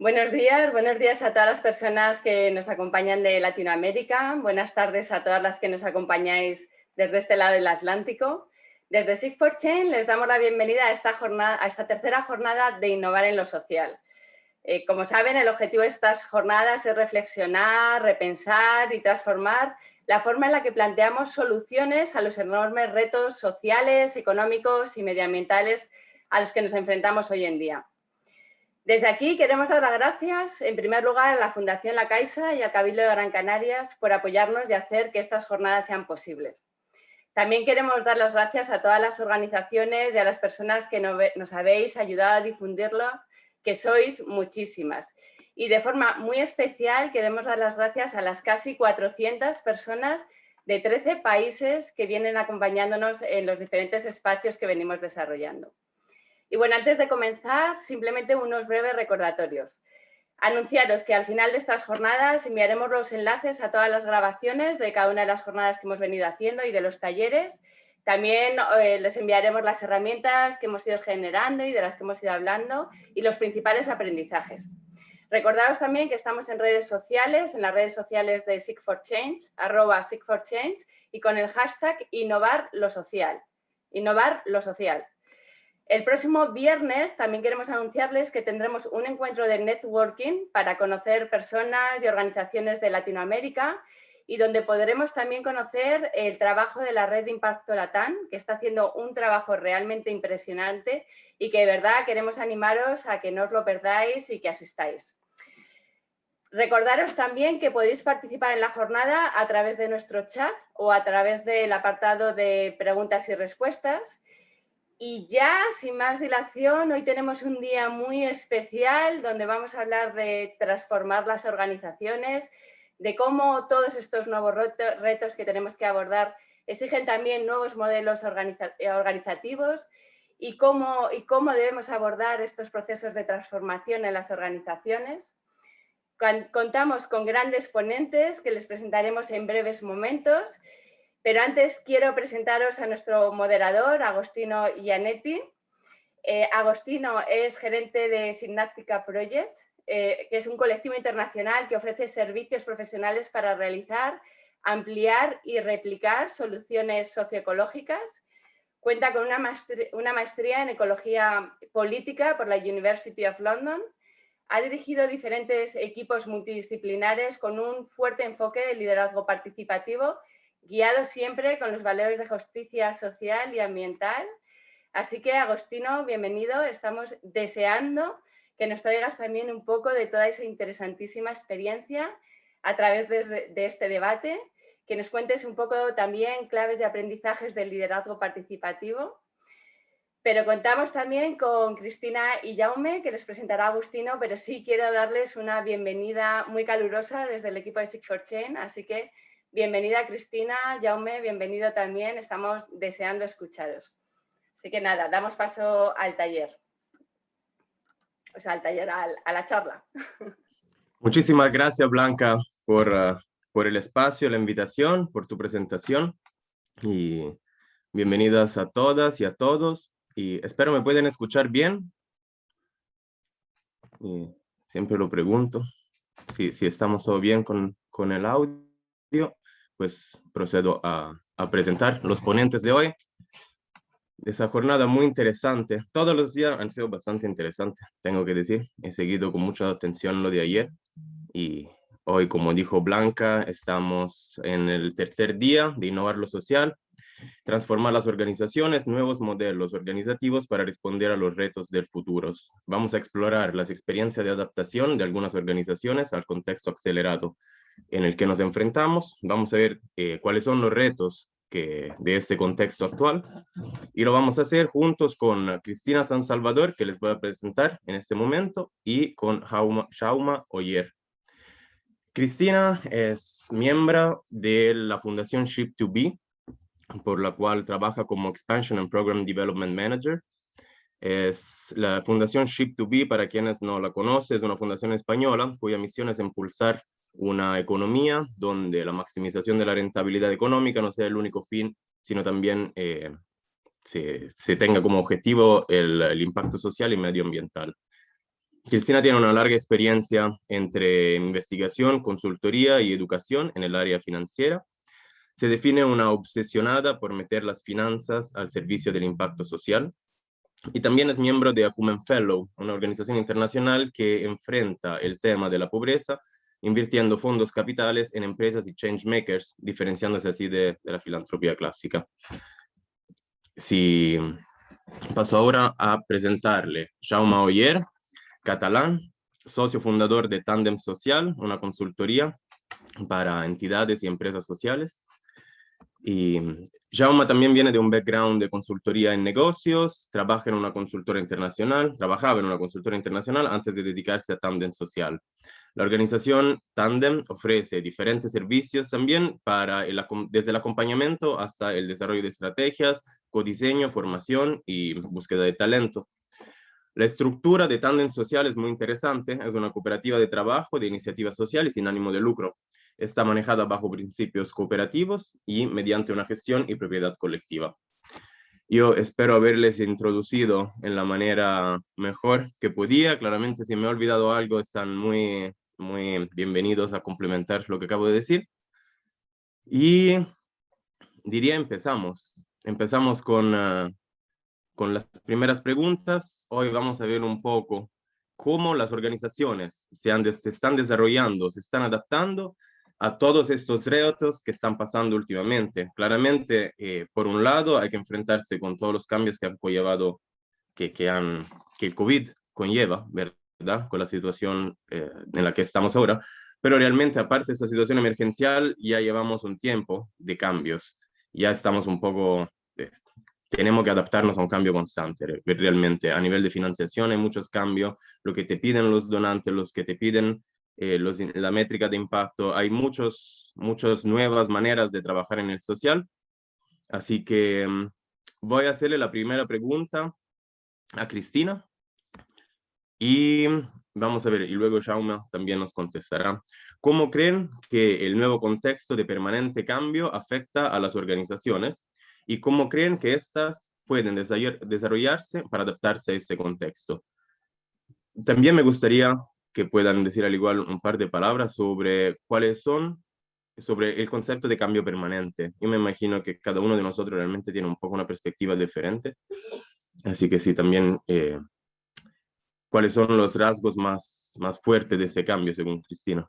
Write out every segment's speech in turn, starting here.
Buenos días a todas las personas que nos acompañan de Latinoamérica. Buenas tardes a todas las que nos acompañáis desde este lado del Atlántico. Desde Sig4Chain les damos la bienvenida a esta tercera jornada de Innovar en lo Social. Como saben, el objetivo de estas jornadas es reflexionar, repensar y transformar la forma en la que planteamos soluciones a los enormes retos sociales, económicos y medioambientales a los que nos enfrentamos hoy en día. Desde aquí queremos dar las gracias, en primer lugar, a la Fundación La Caixa y al Cabildo de Gran Canarias por apoyarnos y hacer que estas jornadas sean posibles. También queremos dar las gracias a todas las organizaciones y a las personas que nos habéis ayudado a difundirlo, que sois muchísimas. Y de forma muy especial queremos dar las gracias a las casi 400 personas de 13 países que vienen acompañándonos en los diferentes espacios que venimos desarrollando. Y bueno, antes de comenzar, simplemente unos breves recordatorios. Anunciaros que al final de estas jornadas enviaremos los enlaces a todas las grabaciones de cada una de las jornadas que hemos venido haciendo y de los talleres. También les enviaremos las herramientas que hemos ido generando y de las que hemos ido hablando y los principales aprendizajes. Recordaros también que estamos en redes sociales, en las redes sociales de Sig4Change, @Sig4Change, y con el hashtag Innovar lo Social. Innovar lo Social. El próximo viernes también queremos anunciarles que tendremos un encuentro de networking para conocer personas y organizaciones de Latinoamérica y donde podremos también conocer el trabajo de la Red de Impacto Latam, que está haciendo un trabajo realmente impresionante y que de verdad queremos animaros a que no os lo perdáis y que asistáis. Recordaros también que podéis participar en la jornada a través de nuestro chat o a través del apartado de preguntas y respuestas. Y ya, sin más dilación, hoy tenemos un día muy especial donde vamos a hablar de transformar las organizaciones, de cómo todos estos nuevos retos que tenemos que abordar exigen también nuevos modelos organizativos y cómo debemos abordar estos procesos de transformación en las organizaciones. Contamos con grandes ponentes que les presentaremos en breves momentos. Pero antes quiero presentaros a nuestro moderador, Agostino Ianetti. Agostino es gerente de Synaptica Project, que es un colectivo internacional que ofrece servicios profesionales para realizar, ampliar y replicar soluciones socioecológicas. Cuenta con una maestría en ecología política por la University of London. Ha dirigido diferentes equipos multidisciplinares con un fuerte enfoque de liderazgo participativo, guiado siempre con los valores de justicia social y ambiental. Así que, Agostino, bienvenido. Estamos deseando que nos traigas también un poco de toda esa interesantísima experiencia a través de este debate, que nos cuentes un poco también claves de aprendizajes del liderazgo participativo. Pero contamos también con Cristina y Jaume, que les presentará Agustino, pero sí quiero darles una bienvenida muy calurosa desde el equipo de Sig4Chain, así que bienvenida Cristina, Jaume, bienvenido también, estamos deseando escucharos. Así que nada, damos paso al taller, o sea, al taller, a la charla. Muchísimas gracias, Blanca, por el espacio, la invitación, por tu presentación y bienvenidas a todas y a todos. Y espero me pueden escuchar bien. Y siempre lo pregunto. Si estamos todo bien con el audio, pues procedo a presentar los ponentes de hoy. Esa jornada muy interesante. Todos los días han sido bastante interesantes, tengo que decir. He seguido con mucha atención lo de ayer. Y hoy, como dijo Blanca, estamos en el tercer día de Innovar lo Social, transformar las organizaciones, nuevos modelos organizativos para responder a los retos del futuro. Vamos a explorar las experiencias de adaptación de algunas organizaciones al contexto acelerado en el que nos enfrentamos. Vamos a ver cuáles son los retos de este contexto actual y lo vamos a hacer juntos con Cristina San Salvador, que les voy a presentar en este momento, y con Jaume Oller. Cristina es miembro de la Fundación Ship2B, por la cual trabaja como Expansion and Program Development Manager. La Fundación Ship2B, para quienes no la conocen, es una fundación española cuya misión es impulsar una economía donde la maximización de la rentabilidad económica no sea el único fin, sino también se tenga como objetivo el impacto social y medioambiental. Cristina tiene una larga experiencia entre investigación, consultoría y educación en el área financiera. Se define una obsesionada por meter las finanzas al servicio del impacto social y también es miembro de Acumen Fellow, una organización internacional que enfrenta el tema de la pobreza invirtiendo fondos capitales en empresas y changemakers, diferenciándose así de la filantropía clásica. Si paso ahora a presentarle Jaume Oller, catalán, socio fundador de Tandem Social, una consultoría para entidades y empresas sociales. Y Jaume también viene de un background de consultoría en negocios, trabajaba en una consultora internacional antes de dedicarse a Tandem Social. La organización Tandem ofrece diferentes servicios también desde el acompañamiento hasta el desarrollo de estrategias, codiseño, formación y búsqueda de talento. La estructura de Tandem Social es muy interesante, es una cooperativa de trabajo de iniciativas sociales sin ánimo de lucro. Está manejada bajo principios cooperativos y mediante una gestión y propiedad colectiva. Yo espero haberles introducido en la manera mejor que podía. Claramente, si me he olvidado algo, están muy bienvenidos a complementar lo que acabo de decir. Y diría empezamos. Empezamos con las primeras preguntas. Hoy vamos a ver un poco cómo las organizaciones se están desarrollando, se están adaptando a todos estos retos que están pasando últimamente. Claramente, por un lado, hay que enfrentarse con todos los cambios que han conllevado, que el COVID conlleva, ¿verdad? Con la situación en la que estamos ahora. Pero realmente, aparte de esta situación emergencial, ya llevamos un tiempo de cambios. Ya estamos un poco tenemos que adaptarnos a un cambio constante. Realmente, a nivel de financiación hay muchos cambios, lo que te piden los donantes, los que te piden la métrica de impacto, hay muchas nuevas maneras de trabajar en el social. Así que voy a hacerle la primera pregunta a Cristina y vamos a ver, y luego Jaume también nos contestará. ¿Cómo creen que el nuevo contexto de permanente cambio afecta a las organizaciones? ¿Y cómo creen que éstas pueden desarrollarse para adaptarse a ese contexto? También me gustaría que puedan decir al igual un par de palabras sobre el concepto de cambio permanente. Yo me imagino que cada uno de nosotros realmente tiene un poco una perspectiva diferente. Así que sí, también, ¿cuáles son los rasgos más fuertes de ese cambio, según Cristina?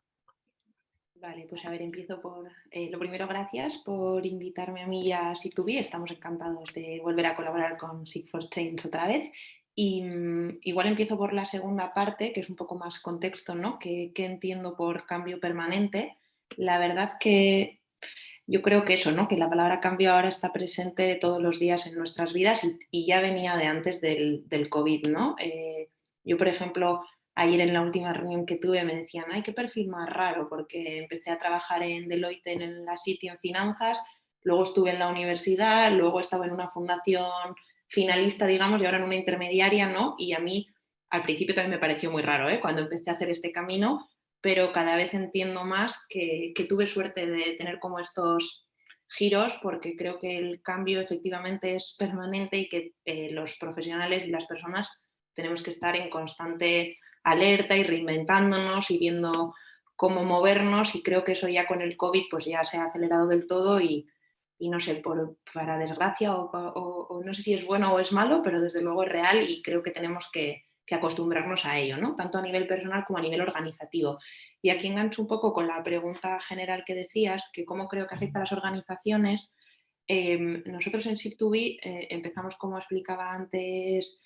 Vale, pues a ver, empiezo por... lo primero, gracias por invitarme a mí y a Sig2B. Estamos encantados de volver a colaborar con Sig4Change otra vez. Y igual empiezo por la segunda parte, que es un poco más contexto, ¿no? ¿Qué entiendo por cambio permanente? La verdad que yo creo que eso, ¿no? Que la palabra cambio ahora está presente todos los días en nuestras vidas y ya venía de antes del COVID, ¿no? Yo, por ejemplo, ayer en la última reunión que tuve me decían, ay, qué perfil más raro, porque empecé a trabajar en Deloitte en la City en finanzas, luego estuve en la universidad, luego estaba en una fundación finalista, digamos, y ahora en una intermediaria, ¿no? Y a mí al principio también me pareció muy raro, ¿eh? Cuando empecé a hacer este camino, pero cada vez entiendo más que tuve suerte de tener como estos giros, porque creo que el cambio efectivamente es permanente y que los profesionales y las personas tenemos que estar en constante alerta y reinventándonos y viendo cómo movernos, y creo que eso ya con el COVID pues ya se ha acelerado del todo y no sé, para desgracia o no sé si es bueno o es malo, pero desde luego es real y creo que tenemos que acostumbrarnos a ello, ¿no? Tanto a nivel personal como a nivel organizativo. Y aquí engancho un poco con la pregunta general que decías, que cómo creo que afecta a las organizaciones. Nosotros en Sig2B empezamos, como explicaba antes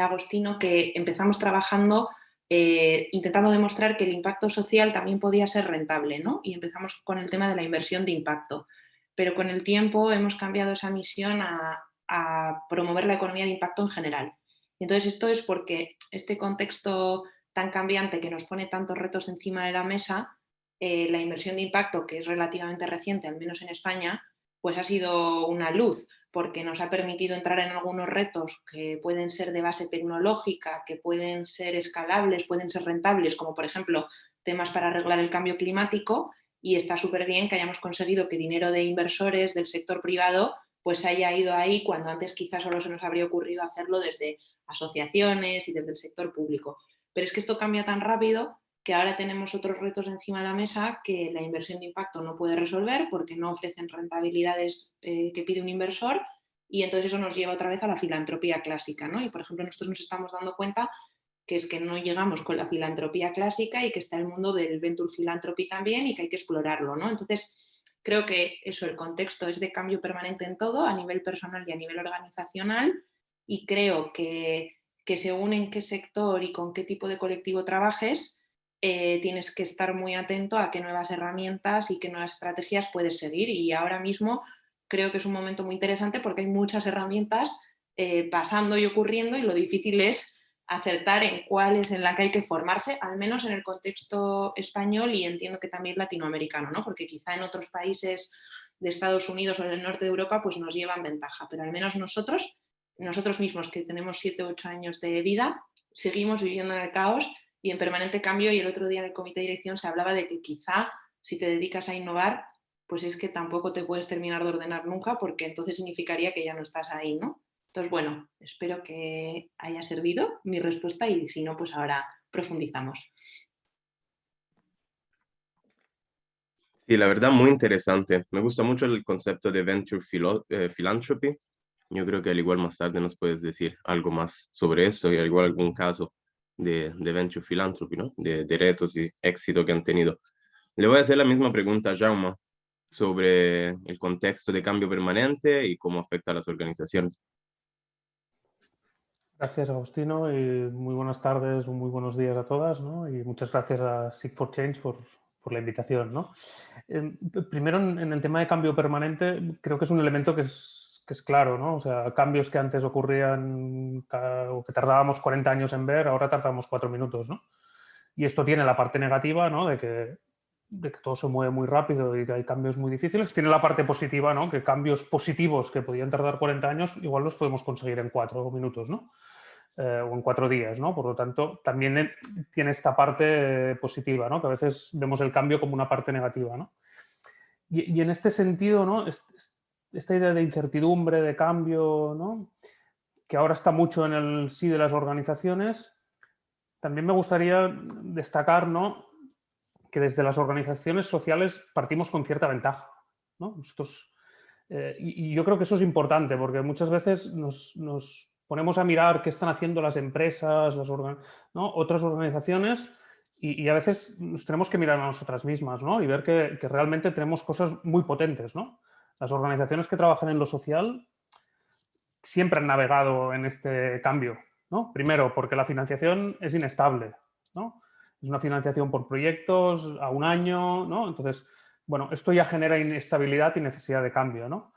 Agostino, que empezamos trabajando intentando demostrar que el impacto social también podía ser rentable, ¿no? Y empezamos con el tema de la inversión de impacto. Pero con el tiempo hemos cambiado esa misión a promover la economía de impacto en general. Entonces, esto es porque este contexto tan cambiante que nos pone tantos retos encima de la mesa, la inversión de impacto, que es relativamente reciente, al menos en España, pues ha sido una luz, porque nos ha permitido entrar en algunos retos que pueden ser de base tecnológica, que pueden ser escalables, pueden ser rentables, como por ejemplo temas para arreglar el cambio climático, y está súper bien que hayamos conseguido que dinero de inversores del sector privado pues haya ido ahí cuando antes quizás solo se nos habría ocurrido hacerlo desde asociaciones y desde el sector público. Pero es que esto cambia tan rápido que ahora tenemos otros retos encima de la mesa que la inversión de impacto no puede resolver porque no ofrecen rentabilidades que pide un inversor, y entonces eso nos lleva otra vez a la filantropía clásica, ¿no? Y, por ejemplo, nosotros nos estamos dando cuenta que es que no llegamos con la filantropía clásica y que está el mundo del venture philanthropy también y que hay que explorarlo, ¿no? Entonces, creo que eso, el contexto es de cambio permanente en todo, a nivel personal y a nivel organizacional, y creo que según en qué sector y con qué tipo de colectivo trabajes, tienes que estar muy atento a qué nuevas herramientas y qué nuevas estrategias puedes seguir. Y ahora mismo creo que es un momento muy interesante porque hay muchas herramientas pasando y ocurriendo, y lo difícil es acertar en cuál es en la que hay que formarse, al menos en el contexto español y entiendo que también latinoamericano, ¿no? Porque quizá en otros países de Estados Unidos o del norte de Europa pues nos llevan ventaja, pero al menos nosotros mismos, que tenemos 7 o 8 años de vida, seguimos viviendo en el caos y en permanente cambio. Y el otro día en el comité de dirección se hablaba de que quizá si te dedicas a innovar, pues es que tampoco te puedes terminar de ordenar nunca, porque entonces significaría que ya no estás ahí, ¿no? Entonces, bueno, espero que haya servido mi respuesta y si no, pues ahora profundizamos. Sí, la verdad, muy interesante. Me gusta mucho el concepto de venture philanthropy. Yo creo que al igual más tarde nos puedes decir algo más sobre eso y al igual algún caso de venture philanthropy, ¿no? De retos y éxito que han tenido. Le voy a hacer la misma pregunta a Jaume sobre el contexto de cambio permanente y cómo afecta a las organizaciones. Gracias, Agostino, y muy buenas tardes o muy buenos días a todas, ¿no? Y muchas gracias a Seek for Change por la invitación, ¿no? Primero, en el tema de cambio permanente, creo que es un elemento que es claro, ¿no? O sea, cambios que antes ocurrían o que tardábamos 40 años en ver, ahora tardamos 4 minutos, ¿no? Y esto tiene la parte negativa, ¿no? De que todo se mueve muy rápido y que hay cambios muy difíciles. Tiene la parte positiva, ¿no? Que cambios positivos que podían tardar 40 años, igual los podemos conseguir en 4 minutos, ¿no? O en 4 días, ¿no? Por lo tanto, también tiene esta parte positiva, ¿no? Que a veces vemos el cambio como una parte negativa, ¿no? Y en este sentido, ¿no? Esta idea de incertidumbre, de cambio, ¿no? Que ahora está mucho en el sí de las organizaciones, también me gustaría destacar, ¿no? Que desde las organizaciones sociales partimos con cierta ventaja, ¿no? Nosotros, y yo creo que eso es importante porque muchas veces nos ponemos a mirar qué están haciendo las empresas, ¿no? Otras organizaciones, y a veces nos tenemos que mirar a nosotras mismas, ¿no? Y ver que realmente tenemos cosas muy potentes, ¿no? Las organizaciones que trabajan en lo social siempre han navegado en este cambio, ¿no? Primero, porque la financiación es inestable, ¿no? Es una financiación por proyectos a un año, ¿no? Entonces, bueno, esto ya genera inestabilidad y necesidad de cambio, ¿no?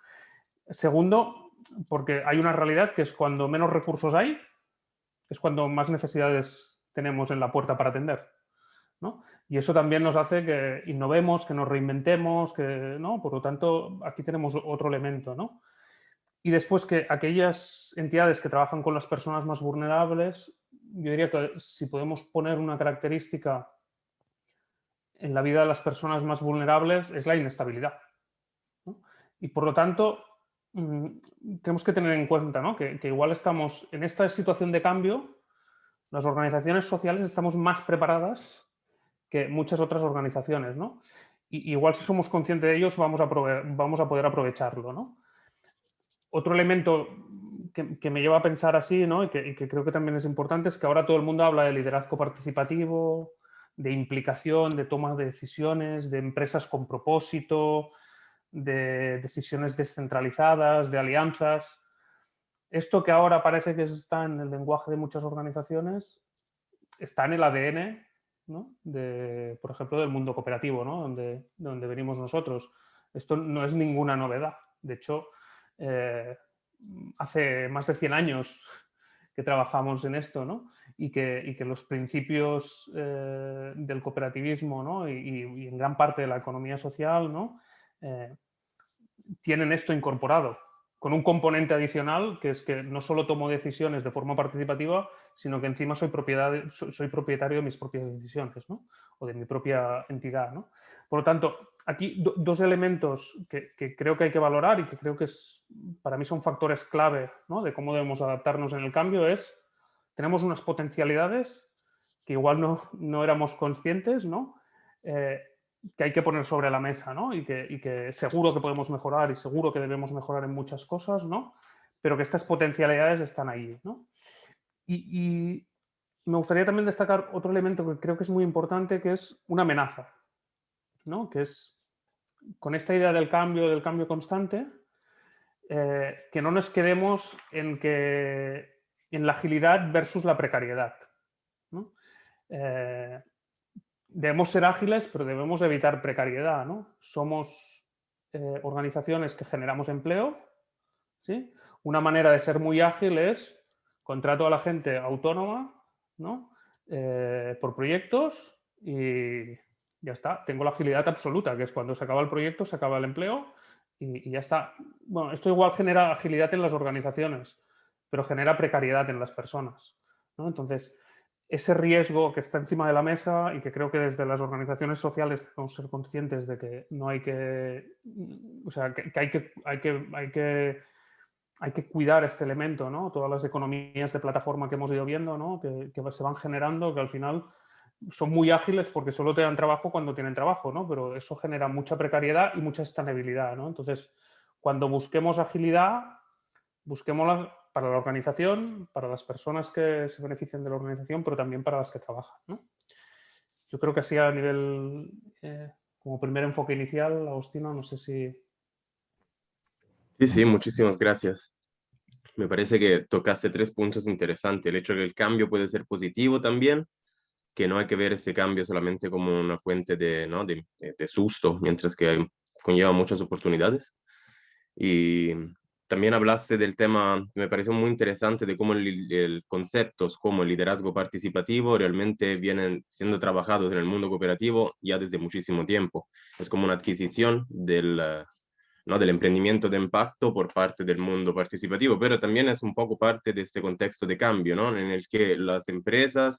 Segundo, porque hay una realidad que es cuando menos recursos hay, es cuando más necesidades tenemos en la puerta para atender, ¿no? Y eso también nos hace que innovemos, que nos reinventemos, que, ¿no? Por lo tanto, aquí tenemos otro elemento, ¿no? Y después que aquellas entidades que trabajan con las personas más vulnerables, yo diría que si podemos poner una característica en la vida de las personas más vulnerables es la inestabilidad, ¿no? Y por lo tanto, tenemos que tener en cuenta, ¿no? que igual estamos en esta situación de cambio, las organizaciones sociales estamos más preparadas que muchas otras organizaciones, ¿no? Y igual si somos conscientes de ellos vamos a poder aprovecharlo, ¿no? Otro elemento que me lleva a pensar así, ¿no? y que creo que también es importante, es que ahora todo el mundo habla de liderazgo participativo, de implicación, de toma de decisiones, de empresas con propósito, de decisiones descentralizadas, de alianzas. Esto que ahora parece que está en el lenguaje de muchas organizaciones, está en el ADN, ¿no? Por ejemplo, del mundo cooperativo, ¿no? donde venimos nosotros. Esto no es ninguna novedad. De hecho, hace más de 100 años que trabajamos en esto, ¿no? y que los principios del cooperativismo, ¿no? y en gran parte de la economía social, ¿no? Tienen esto incorporado, con un componente adicional, que es que no solo tomo decisiones de forma participativa, sino que encima soy propietario de mis propias decisiones, ¿no? o de mi propia entidad, ¿no? Por lo tanto, aquí dos elementos que creo que hay que valorar y que creo que para mí son factores clave, ¿no? de cómo debemos adaptarnos en el cambio es, tenemos unas potencialidades que igual no éramos conscientes, ¿no? Que hay que poner sobre la mesa, ¿no? Y que seguro que podemos mejorar y seguro que debemos mejorar en muchas cosas, ¿no? Pero que estas potencialidades están ahí, ¿no? Y me gustaría también destacar otro elemento que creo que es muy importante, que es una amenaza, ¿no? Que es, con esta idea del cambio constante, que no nos quedemos en la agilidad versus la precariedad, ¿no? Debemos ser ágiles, pero debemos evitar precariedad, ¿no? Somos organizaciones que generamos empleo, ¿sí? Una manera de ser muy ágil es contrato a la gente autónoma, ¿no? Por proyectos y ya está. Tengo la agilidad absoluta, que es cuando se acaba el proyecto, se acaba el empleo y ya está. Bueno, esto igual genera agilidad en las organizaciones, pero genera precariedad en las personas, ¿no? Entonces, ese riesgo que está encima de la mesa y que creo que desde las organizaciones sociales debemos ser conscientes de que no hay que, o sea, que hay que cuidar este elemento, ¿no? Todas las economías de plataforma que hemos ido viendo, ¿no? Que se van generando, que al final son muy ágiles porque solo te dan trabajo cuando tienen trabajo, ¿no? Pero eso genera mucha precariedad y mucha estabilidad, ¿no? Entonces, cuando busquemos agilidad, busquémosla para la organización, para las personas que se benefician de la organización, pero también para las que trabajan, ¿no? Yo creo que así a nivel, como primer enfoque inicial, Agostino, no sé si... Sí, sí, muchísimas gracias. Me parece que tocaste tres puntos interesantes. El hecho de que el cambio puede ser positivo también, que no hay que ver ese cambio solamente como una fuente de, ¿no? de susto, mientras que conlleva muchas oportunidades. Y también hablaste del tema, me pareció muy interesante, de cómo conceptos como el liderazgo participativo realmente vienen siendo trabajados en el mundo cooperativo ya desde muchísimo tiempo. Es como una adquisición ¿no? del emprendimiento de impacto por parte del mundo participativo, pero también es un poco parte de este contexto de cambio, ¿no? En el que las empresas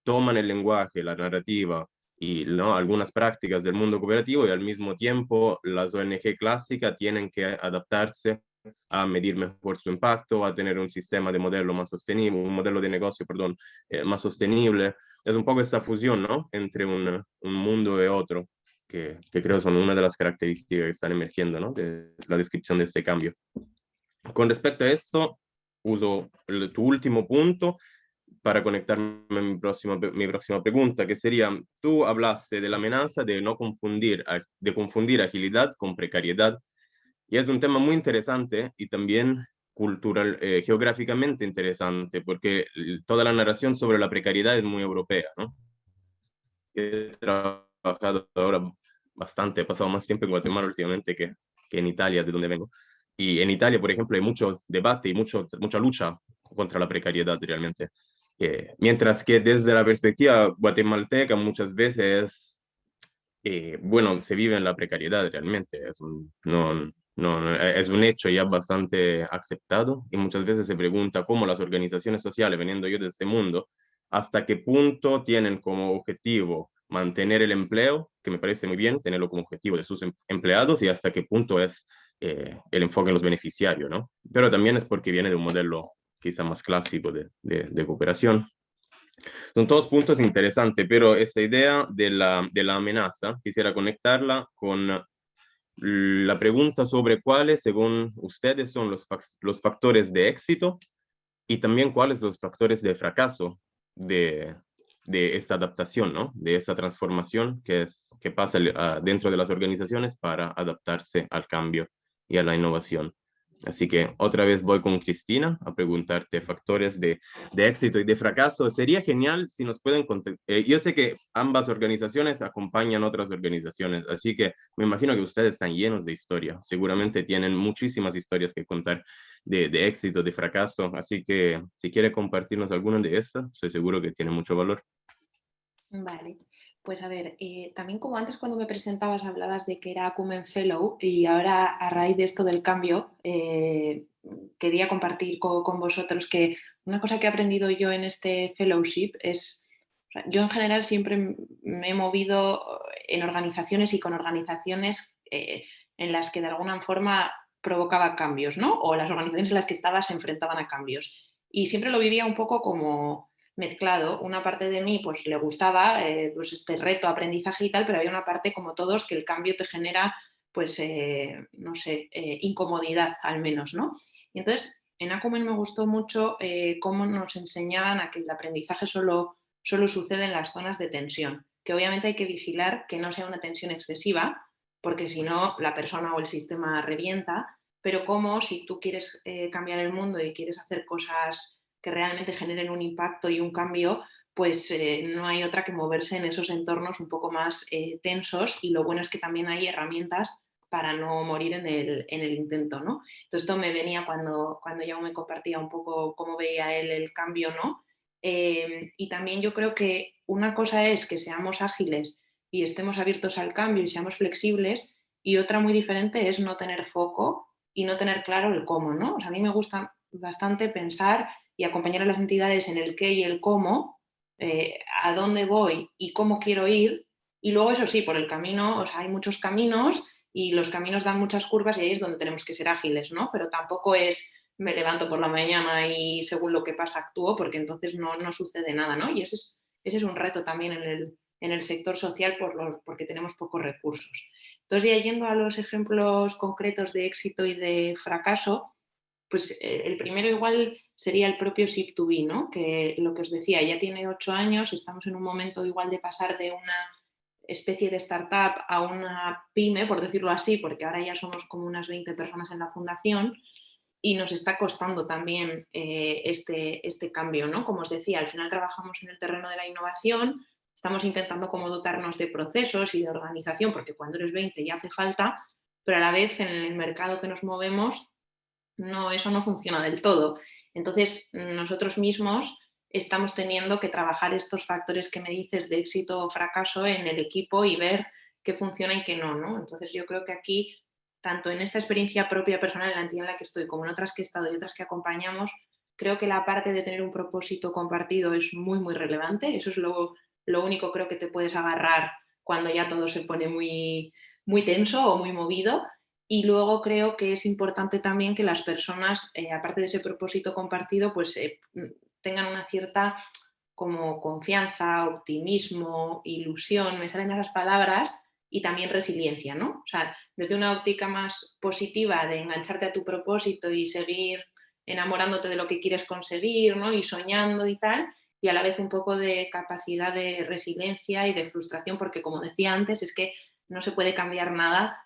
toman el lenguaje, la narrativa y, ¿no? algunas prácticas del mundo cooperativo y al mismo tiempo las ONG clásicas tienen que adaptarse a medir mejor su impacto, a tener un sistema de modelo más sostenible, un modelo de negocio, perdón, más sostenible. Es un poco esta fusión, ¿no? Entre un mundo y otro que creo son una de las características que están emergiendo, ¿no? De la descripción de este cambio. Con respecto a esto, uso tu último punto para conectarme a mi próxima pregunta, que sería, tú hablaste de la amenaza de no confundir agilidad con precariedad, y es un tema muy interesante y también cultural, geográficamente interesante, porque toda la narración sobre la precariedad es muy europea, ¿no? He trabajado ahora bastante, he pasado más tiempo en Guatemala últimamente que en Italia, de donde vengo. Y en Italia, por ejemplo, hay mucho debate y mucha lucha contra la precariedad realmente. Mientras que desde la perspectiva guatemalteca muchas veces, bueno, se vive en la precariedad realmente. Es un hecho ya bastante aceptado y muchas veces se pregunta cómo las organizaciones sociales, veniendo yo de este mundo, hasta qué punto tienen como objetivo mantener el empleo, que me parece muy bien tenerlo como objetivo de sus empleados, y hasta qué punto es el enfoque en los beneficiarios, ¿no? Pero también es porque viene de un modelo quizá más clásico de cooperación. Son todos puntos interesantes, pero esta idea de la amenaza, quisiera conectarla con la pregunta sobre cuáles, según ustedes, son los factores de éxito y también cuáles los factores de fracaso de esta adaptación, ¿no? De esta transformación que pasa dentro de las organizaciones para adaptarse al cambio y a la innovación. Así que otra vez voy con Cristina a preguntarte factores de éxito y de fracaso. Sería genial si nos pueden contar. Yo sé que ambas organizaciones acompañan otras organizaciones, así que me imagino que ustedes están llenos de historia. Seguramente tienen muchísimas historias que contar de éxito, de fracaso. Así que si quiere compartirnos alguna de estas, estoy seguro que tiene mucho valor. Vale, pues a ver, también como antes cuando me presentabas hablabas de que era Acumen Fellow y ahora a raíz de esto del cambio quería compartir con vosotros que una cosa que he aprendido yo en este fellowship es, yo en general siempre me he movido en organizaciones y con organizaciones en las que de alguna forma provocaba cambios, ¿no? O las organizaciones en las que estaba se enfrentaban a cambios. Y siempre lo vivía un poco como mezclado. Una parte de mí pues le gustaba pues este reto, aprendizaje y tal, pero había una parte como todos que el cambio te genera pues no sé, incomodidad al menos, ¿no? Y entonces en Acumen me gustó mucho cómo nos enseñaban a que el aprendizaje solo sucede en las zonas de tensión, que obviamente hay que vigilar que no sea una tensión excesiva, porque si no la persona o el sistema revienta, pero como si tú quieres cambiar el mundo y quieres hacer cosas que realmente generen un impacto y un cambio, pues no hay otra que moverse en esos entornos un poco más tensos, y lo bueno es que también hay herramientas para no morir en el intento, ¿no? Entonces esto me venía cuando ya me compartía un poco cómo veía él el cambio, ¿no? Y también yo creo que una cosa es que seamos ágiles y estemos abiertos al cambio y seamos flexibles, y otra muy diferente es no tener foco y no tener claro el cómo, ¿no? O sea, a mí me gusta bastante pensar y acompañar a las entidades en el qué y el cómo, a dónde voy y cómo quiero ir, y luego eso sí, por el camino, o sea, hay muchos caminos y los caminos dan muchas curvas y ahí es donde tenemos que ser ágiles, ¿no? Pero tampoco es me levanto por la mañana y según lo que pasa actúo, porque entonces no sucede nada, ¿no? Y ese es un reto también en el sector social porque tenemos pocos recursos. Entonces, ya yendo a los ejemplos concretos de éxito y de fracaso, pues el primero igual sería el propio Sip2B, ¿no? Que lo que os decía, ya tiene 8 años, estamos en un momento igual de pasar de una especie de startup a una pyme, por decirlo así, porque ahora ya somos como unas 20 personas en la fundación, y nos está costando también este cambio, ¿no? Como os decía, al final trabajamos en el terreno de la innovación, estamos intentando como dotarnos de procesos y de organización, porque cuando eres 20 ya hace falta, pero a la vez en el mercado que nos movemos, no, eso no funciona del todo. Entonces, nosotros mismos estamos teniendo que trabajar estos factores que me dices de éxito o fracaso en el equipo y ver qué funciona y qué no, ¿no? Entonces, yo creo que aquí, tanto en esta experiencia propia personal en la entidad en la que estoy, como en otras que he estado y otras que acompañamos, creo que la parte de tener un propósito compartido es muy, muy relevante. Eso es lo único creo que te puedes agarrar cuando ya todo se pone muy, muy tenso o muy movido. Y luego creo que es importante también que las personas, aparte de ese propósito compartido, pues tengan una cierta como confianza, optimismo, ilusión, me salen esas palabras, y también resiliencia, ¿no? O sea, desde una óptica más positiva de engancharte a tu propósito y seguir enamorándote de lo que quieres conseguir, ¿no? Y soñando y tal, y a la vez un poco de capacidad de resiliencia y de frustración, porque como decía antes, es que no se puede cambiar nada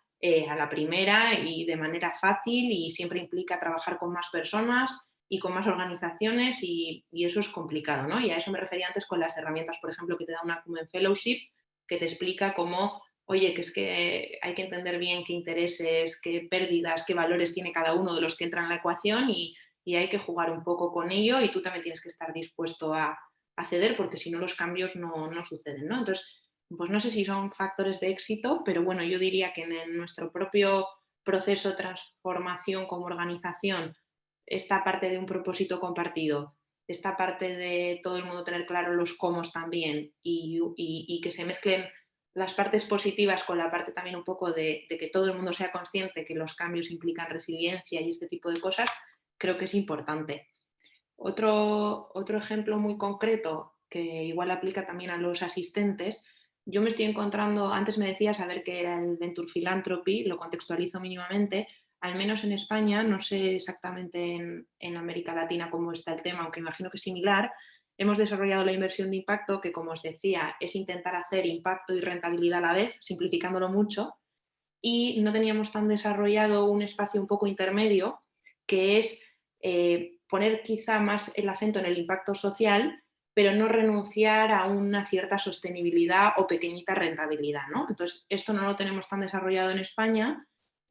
a la primera y de manera fácil, y siempre implica trabajar con más personas y con más organizaciones, y eso es complicado, ¿no? Y a eso me refería antes con las herramientas, por ejemplo, que te da una Acumen Fellowship, que te explica cómo, oye, que es que hay que entender bien qué intereses, qué pérdidas, qué valores tiene cada uno de los que entran en la ecuación, y hay que jugar un poco con ello, y tú también tienes que estar dispuesto a ceder, porque si no los cambios no suceden, ¿no? Entonces, pues no sé si son factores de éxito, pero bueno, yo diría que en nuestro propio proceso de transformación como organización, esta parte de un propósito compartido, esta parte de todo el mundo tener claro los cómo también, y que se mezclen las partes positivas con la parte también un poco de que todo el mundo sea consciente que los cambios implican resiliencia y este tipo de cosas, creo que es importante. Otro ejemplo muy concreto que igual aplica también a los asistentes, yo me estoy encontrando, antes me decías saber qué era el Venture Philanthropy, lo contextualizo mínimamente, al menos en España, no sé exactamente en América Latina cómo está el tema, aunque imagino que es similar. Hemos desarrollado la inversión de impacto, que como os decía, es intentar hacer impacto y rentabilidad a la vez, simplificándolo mucho, y no teníamos tan desarrollado un espacio un poco intermedio, que es poner quizá más el acento en el impacto social, pero no renunciar a una cierta sostenibilidad o pequeñita rentabilidad, ¿no? Entonces, esto no lo tenemos tan desarrollado en España,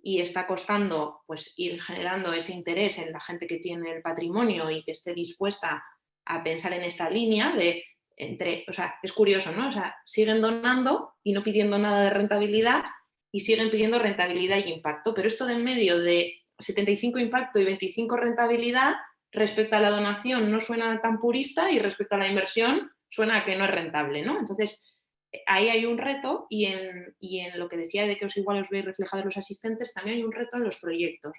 y está costando pues ir generando ese interés en la gente que tiene el patrimonio y que esté dispuesta a pensar en esta línea de o sea, es curioso, ¿no? O sea, siguen donando y no pidiendo nada de rentabilidad, y siguen pidiendo rentabilidad y impacto, pero esto de en medio de 75 impacto y 25 rentabilidad, respecto a la donación no suena tan purista, y respecto a la inversión suena a que no es rentable, ¿no? Entonces, ahí hay un reto, y en lo que decía de que igual os veis reflejados los asistentes, también hay un reto en los proyectos.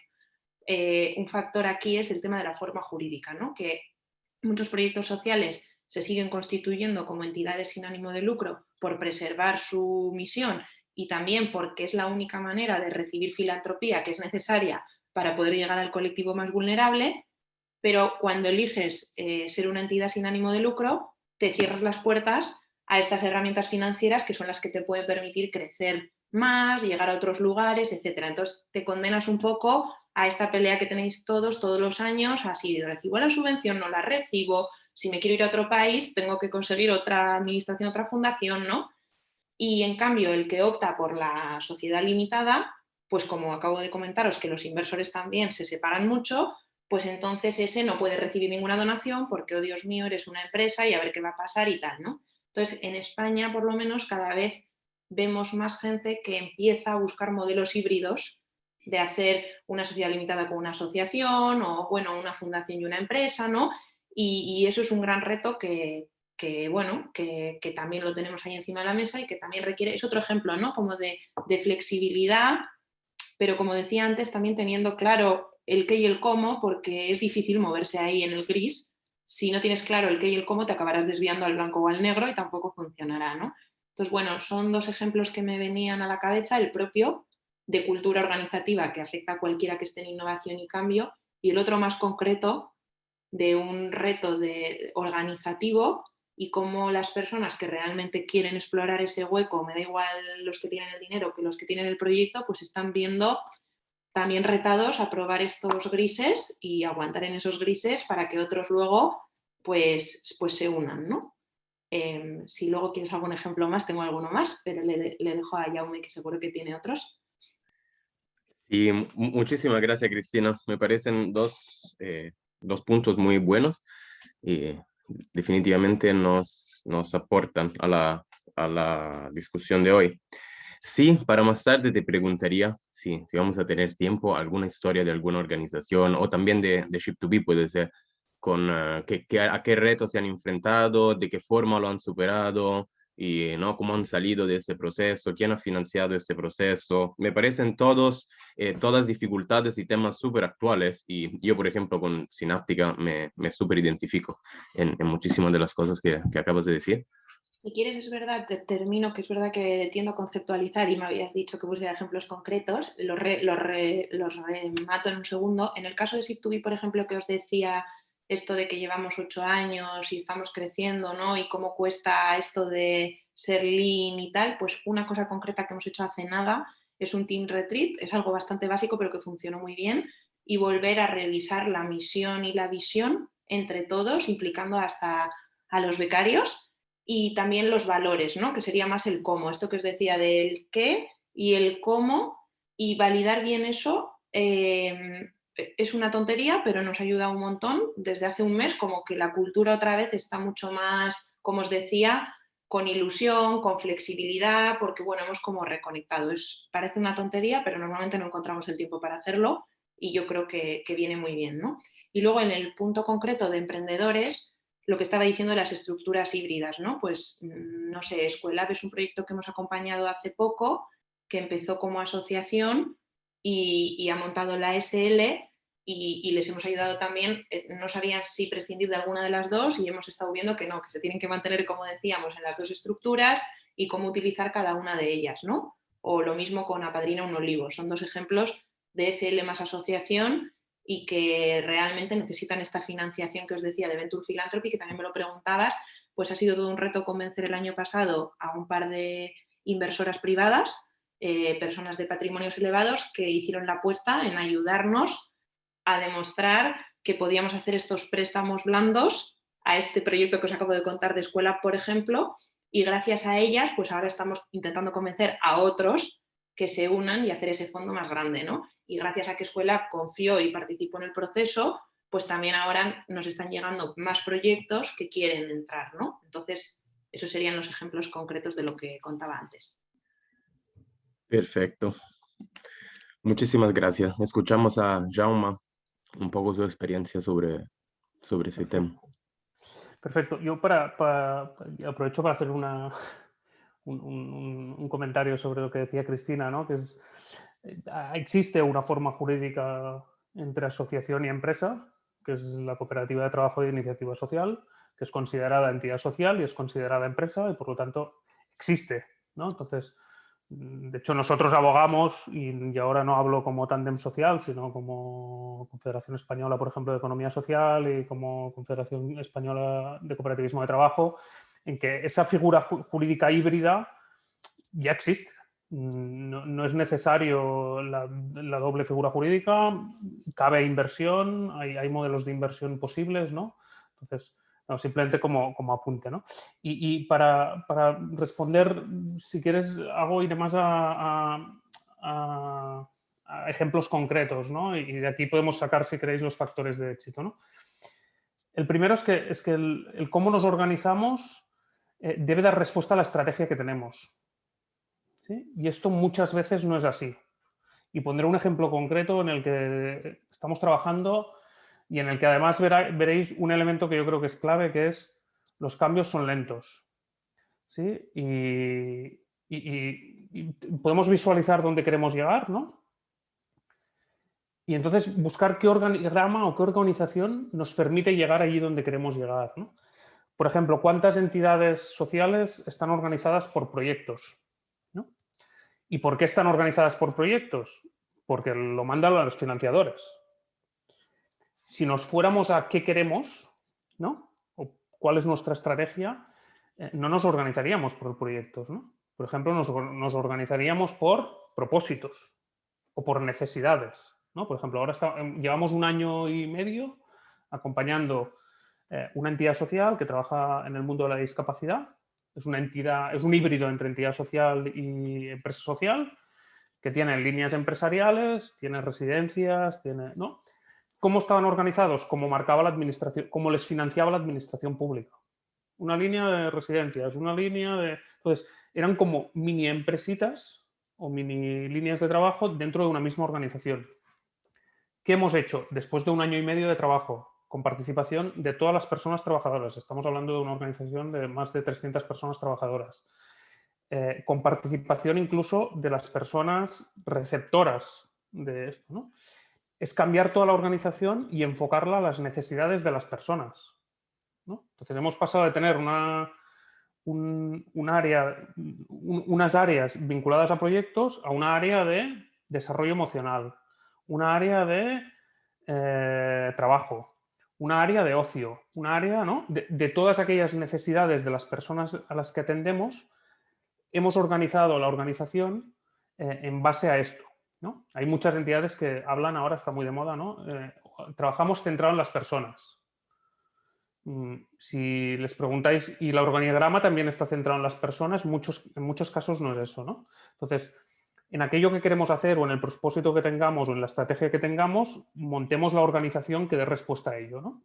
Un factor aquí es el tema de la forma jurídica, ¿no? Que muchos proyectos sociales se siguen constituyendo como entidades sin ánimo de lucro por preservar su misión y también porque es la única manera de recibir filantropía que es necesaria para poder llegar al colectivo más vulnerable, pero cuando eliges ser una entidad sin ánimo de lucro, te cierras las puertas a estas herramientas financieras que son las que te pueden permitir crecer más, llegar a otros lugares, etc. Entonces te condenas un poco a esta pelea que tenéis todos los años, así recibo la subvención, no la recibo, si me quiero ir a otro país tengo que conseguir otra administración, otra fundación, ¿no? Y en cambio el que opta por la sociedad limitada, pues como acabo de comentaros que los inversores también se separan mucho, pues entonces ese no puede recibir ninguna donación porque, oh Dios mío, eres una empresa y a ver qué va a pasar y tal, ¿no? Entonces, en España, por lo menos, cada vez vemos más gente que empieza a buscar modelos híbridos de hacer una sociedad limitada con una asociación o, bueno, una fundación y una empresa, ¿no? Y eso es un gran reto que también lo tenemos ahí encima de la mesa y que también requiere, es otro ejemplo, ¿no? Como de flexibilidad, pero como decía antes, también teniendo claro el qué y el cómo, porque es difícil moverse ahí en el gris. Si no tienes claro el qué y el cómo, te acabarás desviando al blanco o al negro y tampoco funcionará, ¿no? Entonces, bueno, son dos ejemplos que me venían a la cabeza, el propio de cultura organizativa que afecta a cualquiera que esté en innovación y cambio, y el otro más concreto de un reto organizativo y cómo las personas que realmente quieren explorar ese hueco, me da igual los que tienen el dinero que los que tienen el proyecto, pues están viendo también retados a probar estos grises y aguantar en esos grises para que otros luego pues se unan, ¿no? Si luego quieres algún ejemplo más, tengo alguno más, pero le dejo a Jaume que seguro que tiene otros. Y muchísimas gracias, Cristina. Me parecen dos puntos muy buenos y definitivamente nos aportan a la discusión de hoy. Sí, para más tarde te preguntaría si vamos a tener tiempo, alguna historia de alguna organización o también de Ship2B puede ser, con a qué retos se han enfrentado, de qué forma lo han superado y ¿no? cómo han salido de ese proceso, quién ha financiado este proceso. Me parecen todas dificultades y temas súper actuales y yo, por ejemplo, con Sináptica me súper identifico en muchísimas de las cosas que acabas de decir. Si quieres, es verdad, te termino, que es verdad que tiendo a conceptualizar y me habías dicho que pusiera ejemplos concretos, los remato en un segundo. En el caso de Ship2B, por ejemplo, que os decía esto de que llevamos 8 años y estamos creciendo, ¿no? Y cómo cuesta esto de ser lean y tal, pues una cosa concreta que hemos hecho hace nada es un team retreat, es algo bastante básico pero que funcionó muy bien, y volver a revisar la misión y la visión entre todos, implicando hasta a los becarios, y también los valores, ¿no? Que sería más el cómo, esto que os decía del qué y el cómo, y validar bien eso es una tontería, pero nos ayuda un montón. Desde hace un mes como que la cultura otra vez está mucho más, como os decía, con ilusión, con flexibilidad, porque bueno, hemos como reconectado. Parece una tontería, pero normalmente no encontramos el tiempo para hacerlo y yo creo que viene muy bien, ¿no? Y luego en el punto concreto de emprendedores, lo que estaba diciendo de las estructuras híbridas, ¿no? Pues, no sé, Escuelab es un proyecto que hemos acompañado hace poco, que empezó como asociación y ha montado la SL y les hemos ayudado también, no sabían si prescindir de alguna de las dos y hemos estado viendo que no, que se tienen que mantener, como decíamos, en las dos estructuras y cómo utilizar cada una de ellas, ¿no? O lo mismo con Apadrina un Olivo, son dos ejemplos de SL más asociación y que realmente necesitan esta financiación que os decía de Venture Philanthropy, que también me lo preguntabas, pues ha sido todo un reto convencer el año pasado a un par de inversoras privadas, personas de patrimonios elevados, que hicieron la apuesta en ayudarnos a demostrar que podíamos hacer estos préstamos blandos a este proyecto que os acabo de contar de Escuela, por ejemplo, y gracias a ellas, pues ahora estamos intentando convencer a otros que se unan y hacer ese fondo más grande, ¿no? Y gracias a que Escuela confió y participó en el proceso, pues también ahora nos están llegando más proyectos que quieren entrar, ¿no? Entonces, esos serían los ejemplos concretos de lo que contaba antes. Perfecto. Muchísimas gracias. Escuchamos a Jaume un poco su experiencia sobre ese tema. Perfecto. Yo aprovecho para hacer un comentario sobre lo que decía Cristina, ¿no? Que existe una forma jurídica entre asociación y empresa, que es la cooperativa de trabajo de iniciativa social, que es considerada entidad social y es considerada empresa y por lo tanto existe, ¿no? Entonces, de hecho, nosotros abogamos, y ahora no hablo como tándem social, sino como Confederación Española, por ejemplo, de Economía Social y como Confederación Española de Cooperativismo de Trabajo, en que esa figura jurídica híbrida ya existe. No es necesario la doble figura jurídica, cabe inversión, hay modelos de inversión posibles, ¿no? Entonces, no, simplemente como apunte, ¿no? Y para responder, si quieres, iré más a ejemplos concretos, ¿no? Y de aquí podemos sacar, si queréis, los factores de éxito, ¿no? El primero es que el cómo nos organizamos debe dar respuesta a la estrategia que tenemos, ¿sí? Y esto muchas veces no es así. Y pondré un ejemplo concreto en el que estamos trabajando y en el que además veréis un elemento que yo creo que es clave, que es los cambios son lentos, ¿sí? Y podemos visualizar dónde queremos llegar, ¿no? Y entonces buscar qué organigrama o qué organización nos permite llegar allí donde queremos llegar, ¿no? Por ejemplo, ¿cuántas entidades sociales están organizadas por proyectos? ¿No? ¿Y por qué están organizadas por proyectos? Porque lo mandan a los financiadores. Si nos fuéramos a qué queremos, ¿no? O cuál es nuestra estrategia, no nos organizaríamos por proyectos, ¿no? Por ejemplo, nos organizaríamos por propósitos o por necesidades, ¿no? Por ejemplo, ahora llevamos 1 año y medio acompañando una entidad social que trabaja en el mundo de la discapacidad. Es una entidad, es un híbrido entre entidad social y empresa social, que tiene líneas empresariales, tiene residencias, ¿no? ¿Cómo estaban organizados? Como marcaba la administración, como les financiaba la administración pública. Una línea de residencias, una línea de... Entonces, eran como mini empresitas o mini líneas de trabajo dentro de una misma organización. ¿Qué hemos hecho? Después de 1 año y medio de trabajo, con participación de todas las personas trabajadoras. Estamos hablando de una organización de más de 300 personas trabajadoras. Con participación incluso de las personas receptoras de esto, ¿no? Es cambiar toda la organización y enfocarla a las necesidades de las personas, ¿no? Entonces hemos pasado de tener unas áreas vinculadas a proyectos a una área de desarrollo emocional, una área de trabajo, una área de ocio, una área, ¿no? de todas aquellas necesidades de las personas a las que atendemos. Hemos organizado la organización en base a esto, ¿no? Hay muchas entidades que hablan, ahora está muy de moda, ¿no? Trabajamos centrado en las personas. Si les preguntáis, y el organigrama también está centrado en las personas, en muchos casos no es eso, ¿no? Entonces, en aquello que queremos hacer o en el propósito que tengamos o en la estrategia que tengamos, montemos la organización que dé respuesta a ello, ¿no?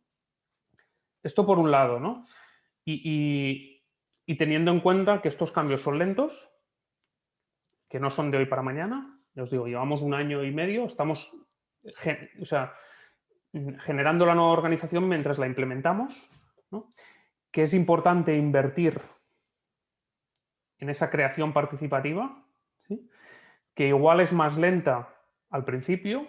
Esto por un lado, ¿no? Y teniendo en cuenta que estos cambios son lentos, que no son de hoy para mañana, ya os digo, llevamos 1 año y medio, estamos generando la nueva organización mientras la implementamos, ¿no? Que es importante invertir en esa creación participativa, ¿sí? Que igual es más lenta al principio,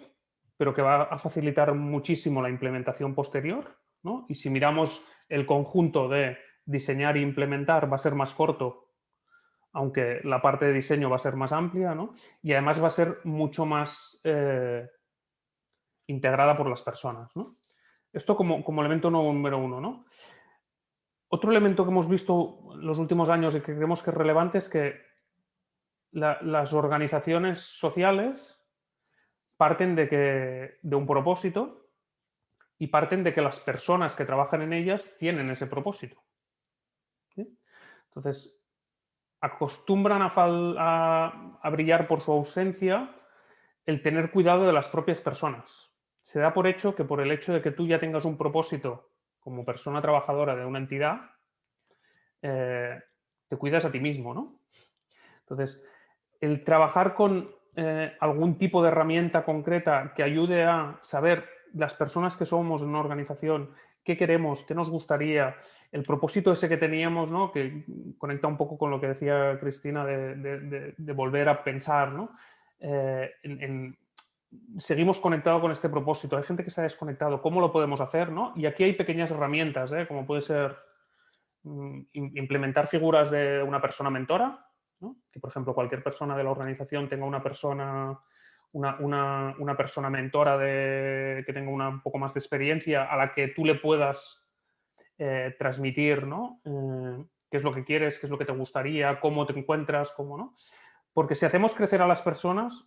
pero que va a facilitar muchísimo la implementación posterior, ¿no? Y si miramos el conjunto de diseñar e implementar, va a ser más corto, aunque la parte de diseño va a ser más amplia, ¿no? Y además va a ser mucho más integrada por las personas, ¿no? Esto como elemento número 1, ¿no? Otro elemento que hemos visto en los últimos años y que creemos que es relevante es que las organizaciones sociales parten de un propósito y parten de que las personas que trabajan en ellas tienen ese propósito, ¿sí? Entonces, acostumbran a brillar por su ausencia el tener cuidado de las propias personas. Se da por hecho que por el hecho de que tú ya tengas un propósito como persona trabajadora de una entidad, te cuidas a ti mismo, ¿no? Entonces, el trabajar con algún tipo de herramienta concreta que ayude a saber las personas que somos en una organización, qué queremos, qué nos gustaría, el propósito ese que teníamos, ¿no? Que conecta un poco con lo que decía Cristina de volver a pensar, ¿no? Seguimos conectados con este propósito. Hay gente que se ha desconectado. ¿Cómo lo podemos hacer, no? Y aquí hay pequeñas herramientas, como puede ser implementar figuras de una persona mentora, ¿no? Que, por ejemplo, cualquier persona de la organización tenga una persona mentora que tenga un poco más de experiencia a la que tú le puedas transmitir, ¿no? Qué es lo que quieres, qué es lo que te gustaría, cómo te encuentras, cómo no. Porque si hacemos crecer a las personas,